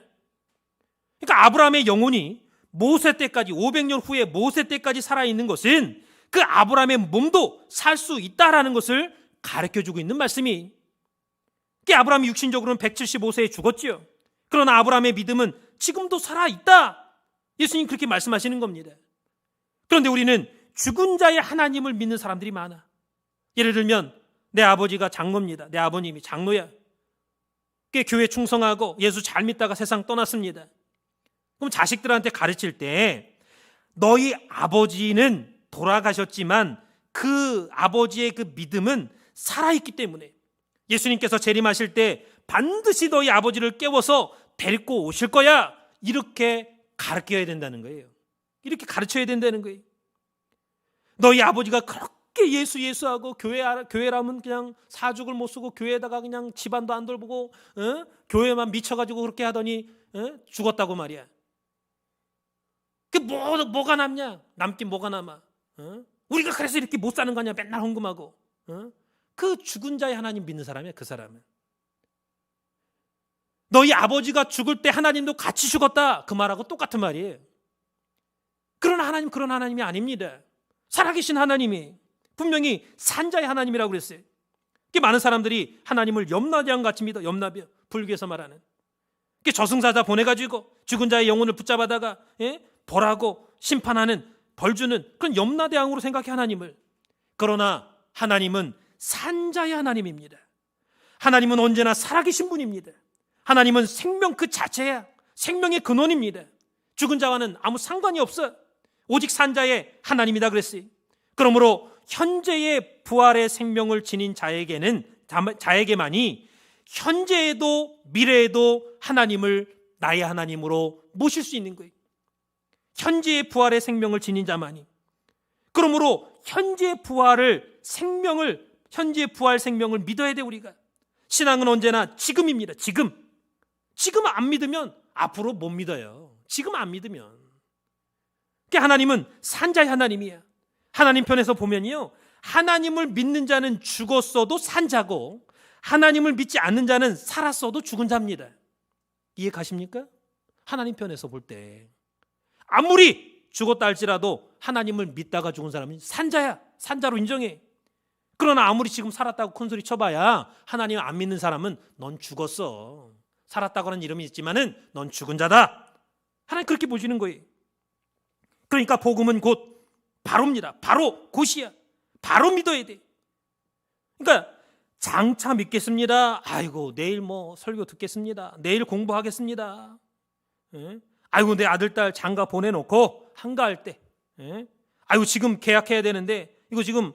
그러니까 아브라함의 영혼이 모세 때까지 500년 후에 모세 때까지 살아있는 것은 그 아브라함의 몸도 살 수 있다라는 것을 가르쳐주고 있는 말씀이. 아브라함이 육신적으로는 175세에 죽었지요. 그러나 아브라함의 믿음은 지금도 살아있다. 예수님 그렇게 말씀하시는 겁니다. 그런데 우리는 죽은 자의 하나님을 믿는 사람들이 많아. 예를 들면 내 아버지가 장로입니다. 내 아버님이 장로야. 교회 충성하고 예수 잘 믿다가 세상 떠났습니다. 그럼 자식들한테 가르칠 때 너희 아버지는 돌아가셨지만 그 아버지의 그 믿음은 살아있기 때문에 예수님께서 재림하실 때 반드시 너희 아버지를 깨워서 데리고 오실 거야. 이렇게 가르쳐야 된다는 거예요. 이렇게 가르쳐야 된다는 거예요. 너희 아버지가 그렇게 예수하고 교회라면 그냥 사죽을 못 쓰고 교회에다가 그냥 집안도 안 돌보고 교회만 미쳐가지고 그렇게 하더니 죽었다고 말이야. 그 뭐가 남냐? 남긴 뭐가 남아? 우리가 그래서 이렇게 못 사는 거냐? 맨날 헌금하고. 그 죽은 자의 하나님 믿는 사람이야. 그 사람은. 너희 아버지가 죽을 때 하나님도 같이 죽었다. 그 말하고 똑같은 말이에요. 그러나 하나님 그런 하나님이 아닙니다. 살아계신 하나님이 분명히 산자의 하나님이라고 그랬어요. 많은 사람들이 하나님을 염라대왕 같이 믿어. 염라대왕, 불교에서 말하는. 저승사자 보내가지고 죽은 자의 영혼을 붙잡아다가 벌하고 심판하는, 벌주는 그런 염라대왕으로 생각해 하나님을. 그러나 하나님은 산자의 하나님입니다. 하나님은 언제나 살아계신 분입니다. 하나님은 생명 그 자체야. 생명의 근원입니다. 죽은 자와는 아무 상관이 없어. 오직 산자의 하나님이다 그랬어요. 그러므로 현재의 부활의 생명을 지닌 자에게만이 현재에도 미래에도 하나님을 나의 하나님으로 모실 수 있는 거예요. 현재의 부활의 생명을 지닌 자만이. 그러므로 현재의 부활 생명을 믿어야 돼. 우리가 신앙은 언제나 지금입니다. 지금 안 믿으면 앞으로 못 믿어요. 지금 안 믿으면. 하나님은 산자의 하나님이야. 하나님 편에서 보면요, 하나님을 믿는 자는 죽었어도 산자고 하나님을 믿지 않는 자는 살았어도 죽은 자입니다. 이해 가십니까? 하나님 편에서 볼 때 아무리 죽었다 할지라도 하나님을 믿다가 죽은 사람은 산자야. 산자로 인정해. 그러나 아무리 지금 살았다고 큰소리 쳐봐야 하나님 안 믿는 사람은 넌 죽었어. 살았다고 하는 이름이 있지만은 넌 죽은 자다. 하나님 그렇게 보시는 거예요. 그러니까 복음은 곧 바로입니다. 바로 곧이야. 바로 믿어야 돼. 그러니까 장차 믿겠습니다. 아이고 내일 설교 듣겠습니다. 내일 공부하겠습니다. 아이고 내 아들 딸 장가 보내놓고 한가할 때, 아이고 지금 계약해야 되는데 이거 지금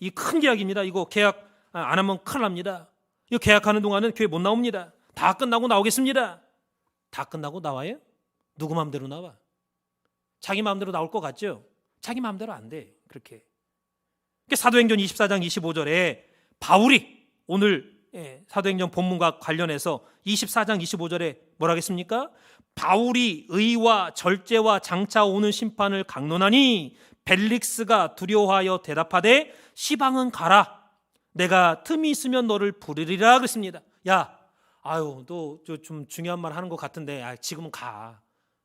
이 큰 계약입니다. 이거 계약 안 하면 큰일 납니다. 이거 계약하는 동안은 교회 못 나옵니다. 다 끝나고 나오겠습니다. 다 끝나고 나와요? 누구 마음대로 나와? 자기 마음대로 나올 것 같죠? 자기 마음대로 안 돼. 그렇게. 사도행전 24장 25절에 바울이 오늘 사도행전 본문과 관련해서 24장 25절에 뭐라 하겠습니까? 바울이 의와 절제와 장차 오는 심판을 강론하니 벨릭스가 두려워하여 대답하되 시방은 가라. 내가 틈이 있으면 너를 부르리라 그랬습니다. 야, 아유, 너 좀 중요한 말 하는 것 같은데 지금은 가.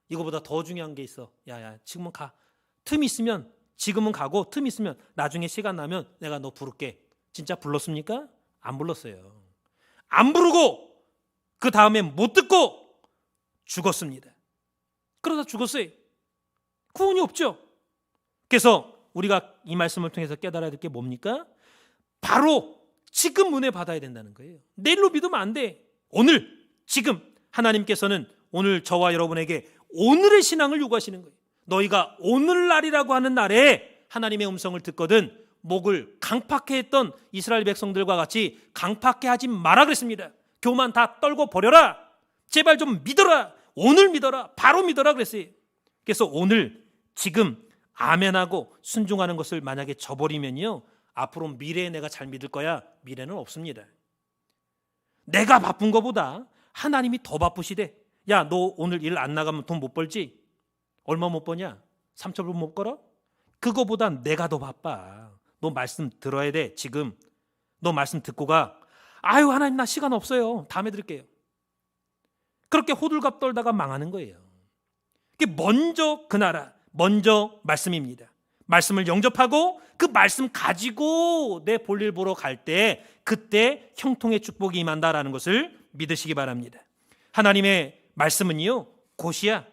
이거보다 더 중요한 게 있어. 야, 지금은 가. 틈이 있으면 지금은 가고 틈이 있으면 나중에 시간 나면 내가 너 부를게. 진짜 불렀습니까? 안 불렀어요. 안 부르고 그 다음에 못 듣고 죽었습니다. 그러다 죽었어요. 구원이 없죠. 그래서 우리가 이 말씀을 통해서 깨달아야 될 게 뭡니까? 바로 지금 은혜 받아야 된다는 거예요. 내일로 믿으면 안 돼. 오늘, 지금 하나님께서는 오늘 저와 여러분에게 오늘의 신앙을 요구하시는 거예요. 너희가 오늘날이라고 하는 날에 하나님의 음성을 듣거든 목을 강팍해 했던 이스라엘 백성들과 같이 강팍해 하지 마라 그랬습니다. 교만 다 떨고 버려라. 제발 좀 믿어라. 오늘 믿어라. 바로 믿어라 그랬어요. 그래서 오늘 지금 아멘하고 순종하는 것을 만약에 저버리면요, 앞으로 미래에 내가 잘 믿을 거야. 미래는 없습니다. 내가 바쁜 것보다 하나님이 더 바쁘시대. 야, 너 오늘 일 안 나가면 돈 못 벌지? 얼마 못 버냐? 3,000불 못 벌어? 그거보다 내가 더 바빠. 너 말씀 들어야 돼. 지금 너 말씀 듣고 가. 아유 하나님 나 시간 없어요. 다음에 들을게요. 그렇게 호들갑 떨다가 망하는 거예요. 먼저 그 나라, 먼저 말씀입니다. 말씀을 영접하고 그 말씀 가지고 내 볼일 보러 갈 때 그때 형통의 축복이 임한다라는 것을 믿으시기 바랍니다. 하나님의 말씀은요 곧이야.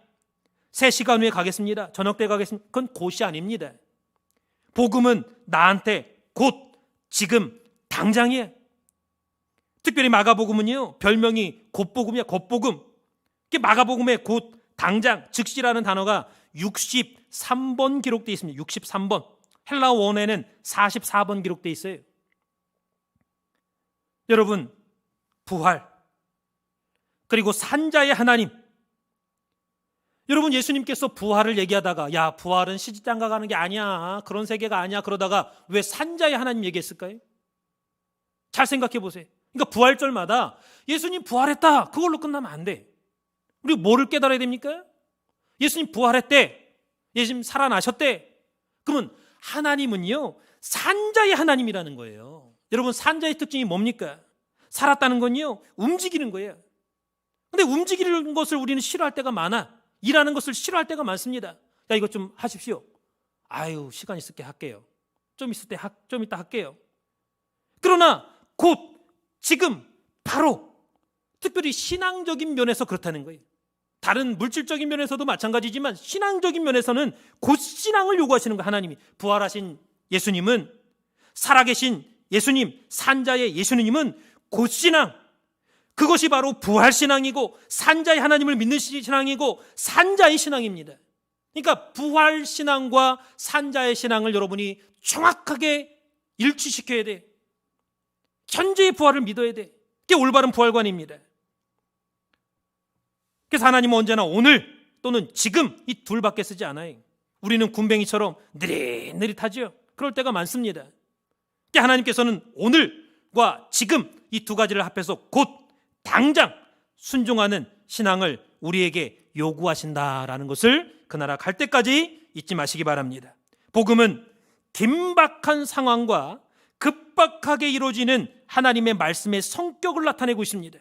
3시간 후에 가겠습니다. 저녁 때 가겠습니다. 그건 곧이 아닙니다. 복음은 나한테 곧 지금 당장이야. 특별히 마가복음은요 별명이 곧복음이야. 곧복음. 마가복음에 곧 당장 즉시라는 단어가 63번 기록되어 있습니다. 63번. 헬라 원에는 44번 기록되어 있어요. 여러분 부활 그리고 산자의 하나님. 여러분 예수님께서 부활을 얘기하다가 야 부활은 시집장가 가는 게 아니야. 그런 세계가 아니야. 그러다가 왜 산자의 하나님 얘기했을까요? 잘 생각해 보세요. 그러니까 부활절마다 예수님 부활했다. 그걸로 끝나면 안 돼. 우리 뭐를 깨달아야 됩니까? 예수님 부활했대. 예수님 살아나셨대. 그러면 하나님은요 산자의 하나님이라는 거예요. 여러분 산자의 특징이 뭡니까? 살았다는 건요 움직이는 거예요. 근데 움직이는 것을 우리는 싫어할 때가 많아. 일하는 것을 싫어할 때가 많습니다. 야 이거 좀 하십시오. 아유 시간 있을 때 할게요. 좀 이따 할게요. 그러나 곧 지금 바로 특별히 신앙적인 면에서 그렇다는 거예요. 다른 물질적인 면에서도 마찬가지지만 신앙적인 면에서는 곧 신앙을 요구하시는 거예요. 하나님이 부활하신 예수님은 살아계신 예수님 산자의 예수님은 곧 신앙. 그것이 바로 부활신앙이고 산자의 하나님을 믿는 신앙이고 산자의 신앙입니다. 그러니까 부활신앙과 산자의 신앙을 여러분이 정확하게 일치시켜야 돼. 현재의 부활을 믿어야 돼. 그게 올바른 부활관입니다. 그래서 하나님은 언제나 오늘 또는 지금 이 둘밖에 쓰지 않아요. 우리는 군뱅이처럼 느릿느릿하죠. 그럴 때가 많습니다. 하나님께서는 오늘과 지금 이 두 가지를 합해서 곧 당장 순종하는 신앙을 우리에게 요구하신다라는 것을 그 나라 갈 때까지 잊지 마시기 바랍니다. 복음은 긴박한 상황과 급박하게 이루어지는 하나님의 말씀의 성격을 나타내고 있습니다.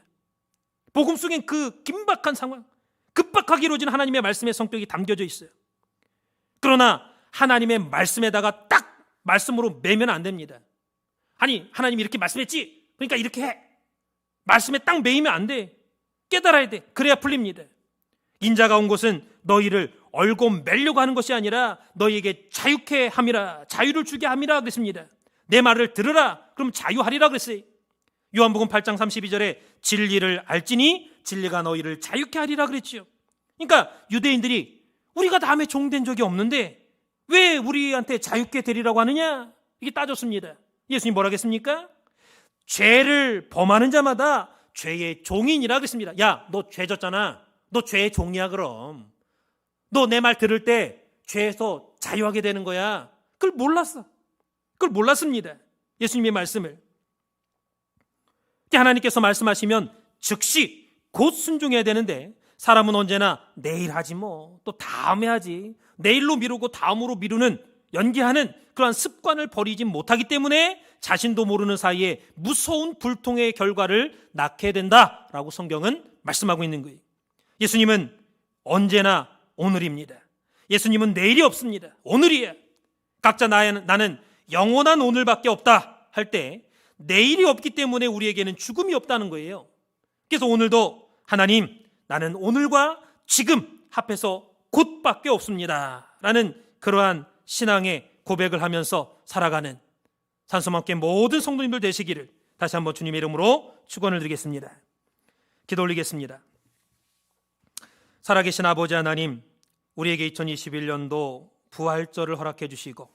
복음 속엔 그 긴박한 상황, 급박하게 이루어지는 하나님의 말씀의 성격이 담겨져 있어요. 그러나 하나님의 말씀에다가 딱 말씀으로 매면 안 됩니다. 아니 하나님이 이렇게 말씀했지 그러니까 이렇게 해. 말씀에 딱 매이면 안 돼. 깨달아야 돼. 그래야 풀립니다. 인자가 온 것은 너희를 얼고 매려고 하는 것이 아니라 너희에게 자유케 함이라. 자유를 주게 함이라 그랬습니다. 내 말을 들으라. 그럼 자유하리라 그랬어요. 요한복음 8장 32절에 진리를 알지니 진리가 너희를 자유케 하리라 그랬지요. 그러니까 유대인들이 우리가 남의 종된 적이 없는데 왜 우리한테 자유케 되리라고 하느냐? 이게 따졌습니다. 예수님 뭐라 했습니까? 죄를 범하는 자마다 죄의 종인이라 그랬습니다. 야, 너 죄 졌잖아. 너 죄의 종이야 그럼. 너 내 말 들을 때 죄에서 자유하게 되는 거야. 그걸 몰랐어. 그걸 몰랐습니다. 예수님의 말씀을. 하나님께서 말씀하시면 즉시 곧 순종해야 되는데 사람은 언제나 내일 하지 뭐 또 다음에 하지 내일로 미루고 다음으로 미루는 연기하는 그러한 습관을 버리지 못하기 때문에 자신도 모르는 사이에 무서운 불통의 결과를 낳게 된다라고 성경은 말씀하고 있는 거예요. 예수님은 언제나 오늘입니다. 예수님은 내일이 없습니다. 오늘이에요. 각자 나는 영원한 오늘밖에 없다 할 때 내일이 없기 때문에 우리에게는 죽음이 없다는 거예요. 그래서 오늘도 하나님 나는 오늘과 지금 합해서 곧밖에 없습니다 라는 그러한 신앙의 고백을 하면서 살아가는 산소망교회 모든 성도님들 되시기를 다시 한번 주님의 이름으로 축원을 드리겠습니다. 기도 올리겠습니다. 살아계신 아버지 하나님, 우리에게 2021년도 부활절을 허락해 주시고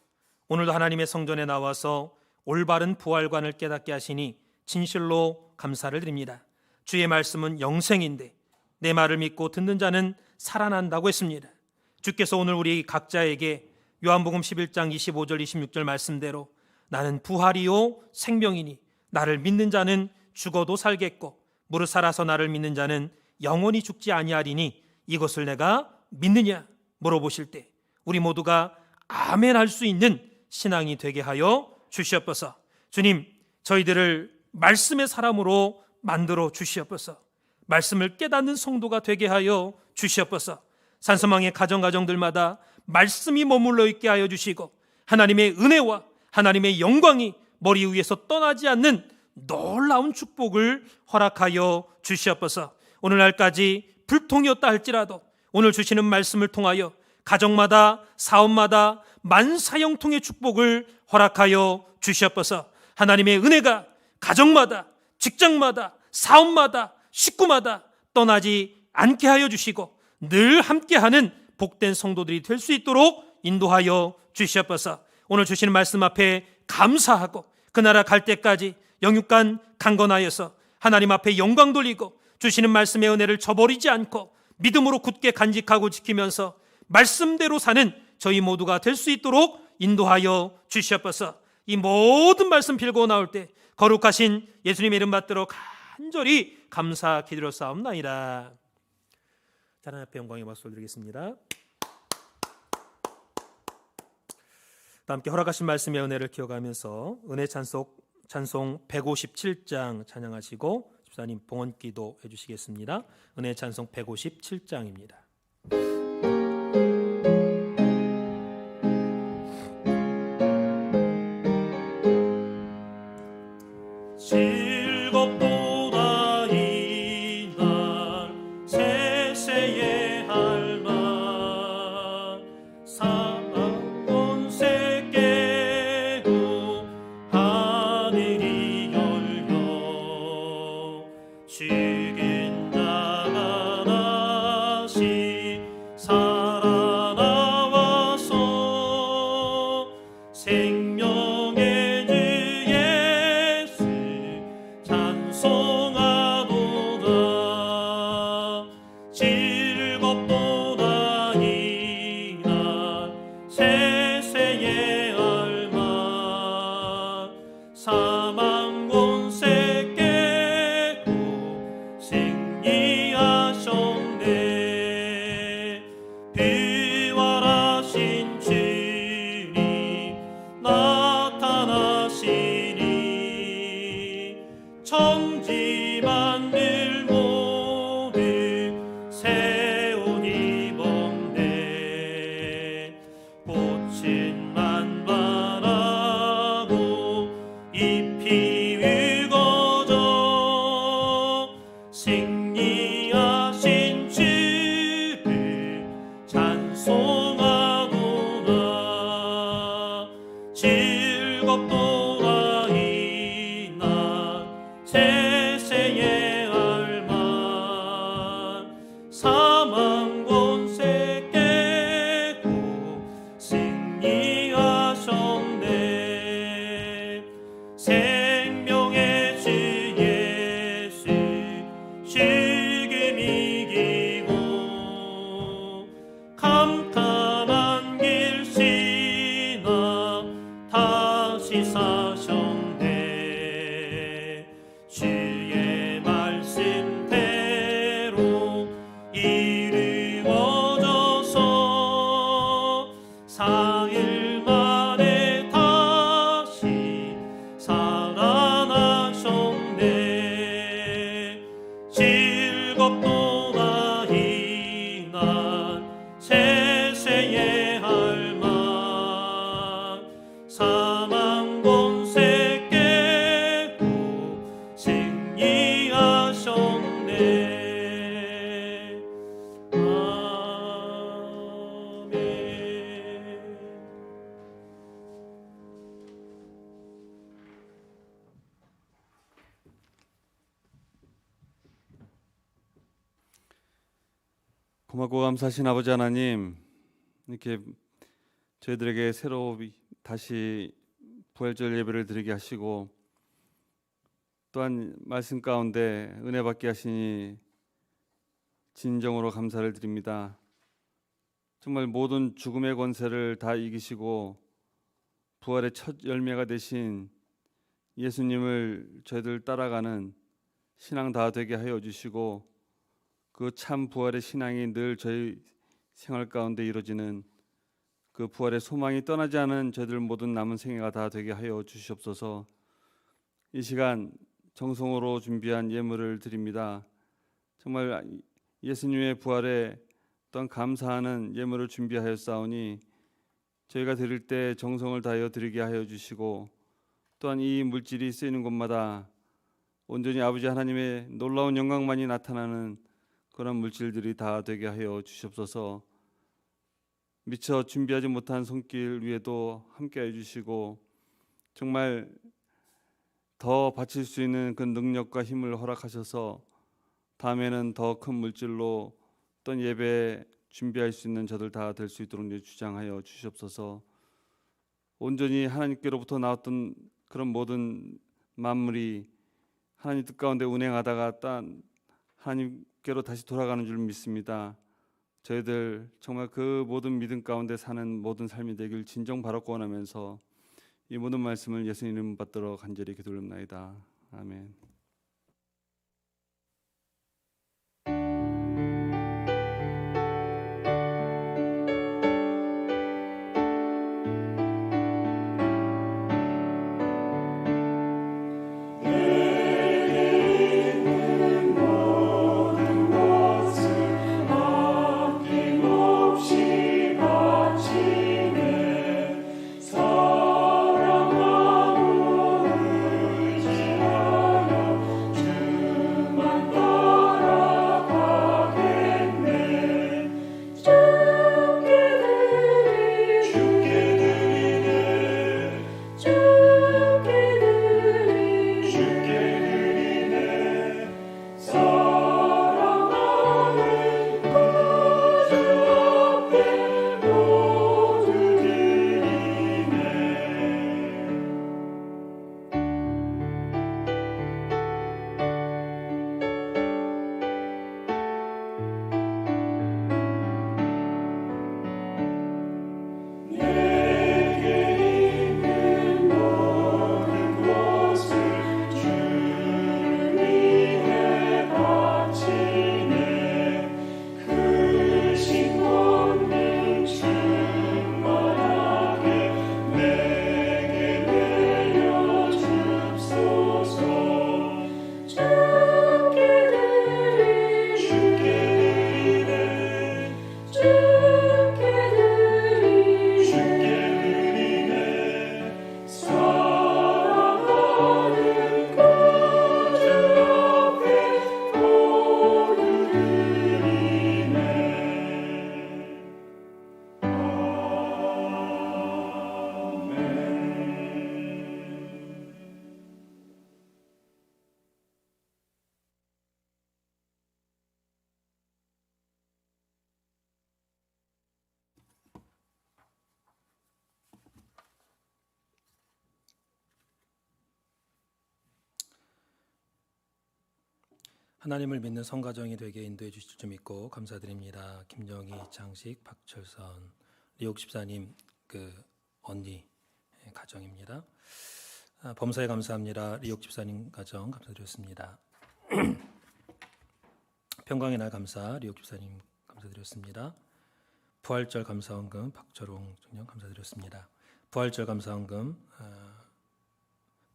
오늘도 하나님의 성전에 나와서 올바른 부활관을 깨닫게 하시니 진실로 감사를 드립니다. 주의 말씀은 영생인데 내 말을 믿고 듣는 자는 살아난다고 했습니다. 주께서 오늘 우리 각자에게 요한복음 11장 25절 26절 말씀대로 나는 부활이요 생명이니 나를 믿는 자는 죽어도 살겠고 무릇 살아서 나를 믿는 자는 영원히 죽지 아니하리니 이것을 내가 믿느냐 물어보실 때 우리 모두가 아멘 할 수 있는 신앙이 되게 하여 주시옵소서. 주님, 저희들을 말씀의 사람으로 만들어 주시옵소서. 말씀을 깨닫는 성도가 되게 하여 주시옵소서. 산소망의 가정들마다 말씀이 머물러 있게 하여 주시고 하나님의 은혜와 하나님의 영광이 머리 위에서 떠나지 않는 놀라운 축복을 허락하여 주시옵소서. 오늘날까지 불통이었다 할지라도 오늘 주시는 말씀을 통하여 가정마다 사업마다 만사형통의 축복을 허락하여 주시옵소서. 하나님의 은혜가 가정마다 직장마다 사업마다 식구마다 떠나지 않게 하여 주시고 늘 함께하는 복된 성도들이 될 수 있도록 인도하여 주시옵소서. 오늘 주시는 말씀 앞에 감사하고 그 나라 갈 때까지 영육간 강건하여서 하나님 앞에 영광 돌리고 주시는 말씀의 은혜를 저버리지 않고 믿음으로 굳게 간직하고 지키면서 말씀대로 사는 저희 모두가 될 수 있도록 인도하여 주시옵소서. 이 모든 말씀 빌고 나올 때 거룩하신 예수님의 이름 받들어 간절히 감사 기도로 싸움나이다. 하나님 앞에 영광의 박수를 드리겠습니다. 함께 허락하신 말씀의 은혜를 기억하면서 은혜 찬송 157장 찬양하시고 집사님 봉헌기도 해주시겠습니다. 은혜 찬송 157장입니다. 즐겁도다 이날 세세의 할만 사랑온세 깨고 하늘이 열려 죽은 자가 다시 살아나와서 생명의 주 예수 찬송하도다. 즐겁도다 이날 세세의 알만 사망 권세 깨고 승리하셨네. 부활하신 주님 나타나시니 천지 만물 모두 새 옷 입었네. 꽃은 만발하고 잎이 우거져 승리하신 주를 찬송하도다. 즐겁도다 이날 세세의 알만 사망 권세 깨고 승리하셨네. 생명의 주 예수 죽음 이기고 캄캄한 길 지나 다시 사셨네. 주의 말씀대로 이루어져서 4일 만에 다시 살아나셨네. 즐겁도다 이날 세세의 할만 사망 권세 깨고 승리하셨네. 아멘. 고맙고 감사하신 아버지 하나님, 이렇게 저희들에게 새로 다시 부활절 예배를 드리게 하시고 또한 말씀 가운데 은혜 받게 하시니 진정으로 감사를 드립니다. 정말 모든 죽음의 권세를 다 이기시고 부활의 첫 열매가 되신 예수님을 저희들 따라가는 신앙 다 되게 하여 주시고 그 참 부활의 신앙이 늘 저희 생활 가운데 이루어지는 그 부활의 소망이 떠나지 않은 저희들 모든 남은 생애가 다 되게 하여 주시옵소서. 이 시간 정성으로 준비한 예물을 드립니다. 정말 예수님의 부활에 어떤 감사하는 예물을 준비하였사오니 저희가 드릴 때 정성을 다하여 드리게 하여 주시고, 또한 이 물질이 쓰이는 곳마다 온전히 아버지 하나님의 놀라운 영광만이 나타나는 그런 물질들이 다 되게 하여 주시옵소서. 미처 준비하지 못한 손길 위에도 함께해 주시고, 정말 더 바칠 수 있는 그 능력과 힘을 허락하셔서 다음에는 더 큰 물질로 어떤 예배 준비할 수 있는 저들 다 될 수 있도록 주장하여 주시옵소서. 온전히 하나님께로부터 나왔던 그런 모든 만물이 하나님 뜻 가운데 운행하다가 딴 하나님께로 다시 돌아가는 줄 믿습니다. 저희들 정말 그 모든 믿음 가운데 사는 모든 삶이 되길 진정 바라고 원하면서 이 모든 말씀을 예수님 이름 받들어 간절히 기도합나이다. 아멘. 하나님을 믿는 성가정이 되게 인도해 주실 줄 믿고 감사드립니다. 김정희, 장식, 박철선, 리옥 집사님 그 언니 가정입니다. 범사에 감사합니다. 리옥 집사님 가정 감사드렸습니다. 평강의 날 감사 리옥 집사님 감사드렸습니다. 부활절 감사원금 박철웅 중령 감사드렸습니다. 부활절 감사원금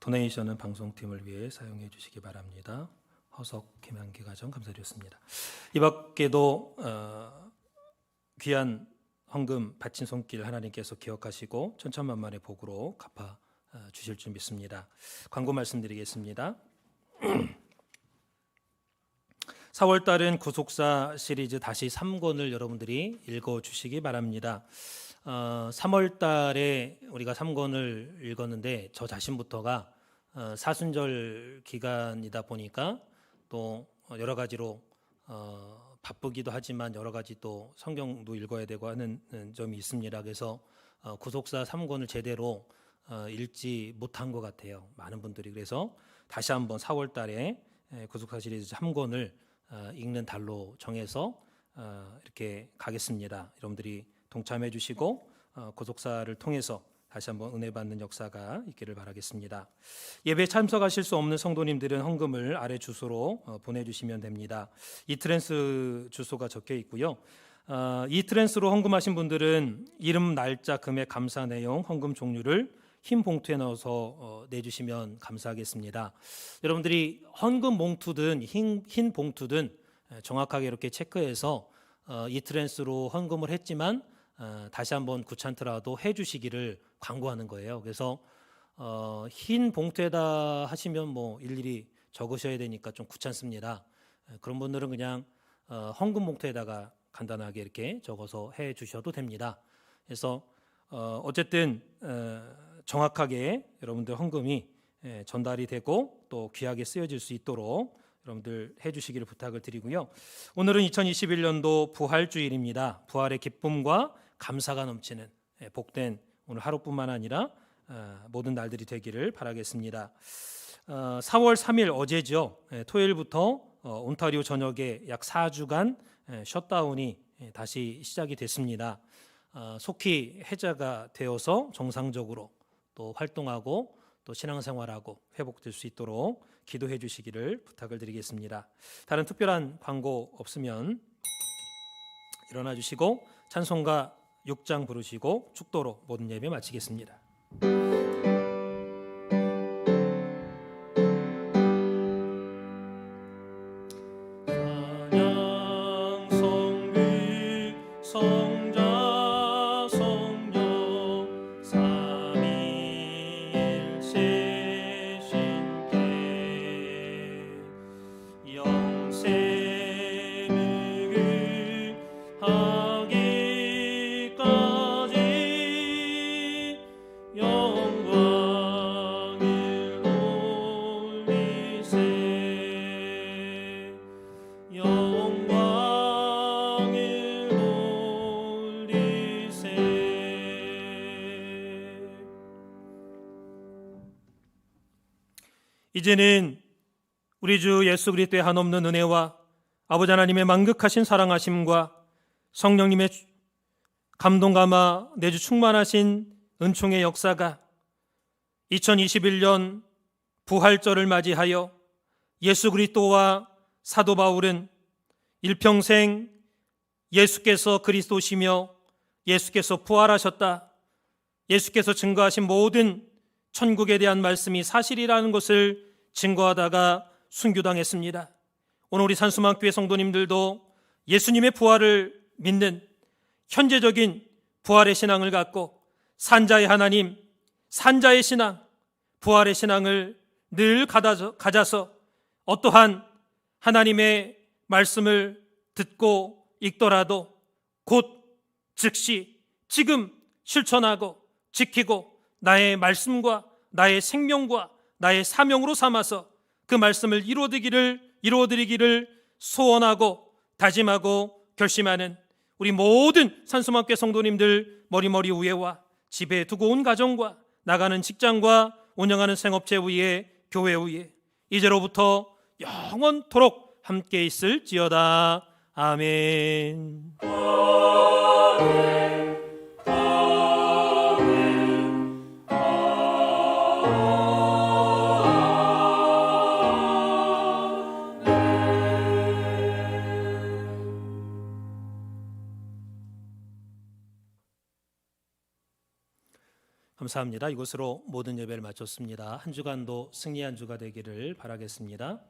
도네이션은 방송팀을 위해 사용해 주시기 바랍니다. 허석 김한기 가정 감사드렸습니다. 이 밖에도 귀한 헌금 바친 손길 하나님께서 기억하시고 천천만만의 복으로 갚아 주실 줄 믿습니다. 광고 말씀드리겠습니다. 4월 달은 구속사 시리즈 다시 3권을 여러분들이 읽어주시기 바랍니다. 3월 달에 우리가 3권을 읽었는데 저 자신부터가 사순절 기간이다 보니까 또 여러 가지로 바쁘기도 하지만 여러 가지 또 성경도 읽어야 되고 하는 점이 있습니다. 그래서 구속사 3권을 제대로 읽지 못한 것 같아요. 많은 분들이. 그래서 다시 한번 4월 달에 구속사 시리즈 3권을 읽는 달로 정해서 이렇게 가겠습니다. 여러분들이 동참해 주시고 구속사를 통해서 다시 한번 은혜 받는 역사가 있기를 바라겠습니다. 예배에 참석하실 수 없는 성도님들은 헌금을 아래 주소로 보내주시면 됩니다. 이트랜스 주소가 적혀 있고요. 이트랜스로 헌금하신 분들은 이름, 날짜, 금액, 감사 내용, 헌금 종류를 흰 봉투에 넣어서 내주시면 감사하겠습니다. 여러분들이 헌금 봉투든 흰 봉투든 정확하게 이렇게 체크해서 이트랜스로 헌금을 했지만 다시 한번 귀찮더라도 해주시기를 광고하는 거예요. 그래서 흰 봉투에다 하시면 뭐 일일이 적으셔야 되니까 좀 귀찮습니다. 그런 분들은 그냥 헌금 봉투에다가 간단하게 이렇게 적어서 해 주셔도 됩니다. 그래서 어쨌든 정확하게 여러분들 헌금이 전달이 되고 또 귀하게 쓰여질 수 있도록 여러분들 해 주시기를 부탁을 드리고요. 오늘은 2021년도 부활주일입니다. 부활의 기쁨과 감사가 넘치는 복된 오늘 하루뿐만 아니라 모든 날들이 되기를 바라겠습니다. 4월 3일 어제죠. 토요일부터 온타리오 전역에 약 4주간 셧다운이 다시 시작이 됐습니다. 속히 해제가 되어서 정상적으로 또 활동하고 또 신앙생활하고 회복될 수 있도록 기도해 주시기를 부탁을 드리겠습니다. 다른 특별한 광고 없으면 일어나 주시고 찬송가 6장 부르시고 축도로 모든 예배 마치겠습니다. 찬양 성비 성자 성령 삼위일체 신께 영생을 하기까지 영광을 돌리세 영광을 돌리세. 이제는 우리 주 예수 그리스도의 한없는 은혜와 아버지 하나님의 만극하신 사랑하심과 성령님의 감동 감화 내주 충만하신 은총의 역사가 2021년 부활절을 맞이하여 예수 그리스도와 사도 바울은 일평생 예수께서 그리스도시며 예수께서 부활하셨다, 예수께서 증거하신 모든 천국에 대한 말씀이 사실이라는 것을 증거하다가 순교당했습니다. 오늘 우리 산수만교회 성도님들도 예수님의 부활을 믿는 현재적인 부활의 신앙을 갖고 산자의 하나님, 산자의 신앙, 부활의 신앙을 늘 가져서 어떠한 하나님의 말씀을 듣고 읽더라도 곧 즉시 지금 실천하고 지키고 나의 말씀과 나의 생명과 나의 사명으로 삼아서 그 말씀을 이루어드리기를 소원하고 다짐하고 결심하는 우리 모든 산수만교회 성도님들 머리머리 위에와 집에 두고 온 가정과 나가는 직장과 운영하는 생업체 위에 교회 위에 이제로부터 영원토록 함께 있을지어다. 아멘. 감사합니다. 이것으로 모든 예배를 마쳤습니다. 한 주간도 승리한 주가 되기를 바라겠습니다.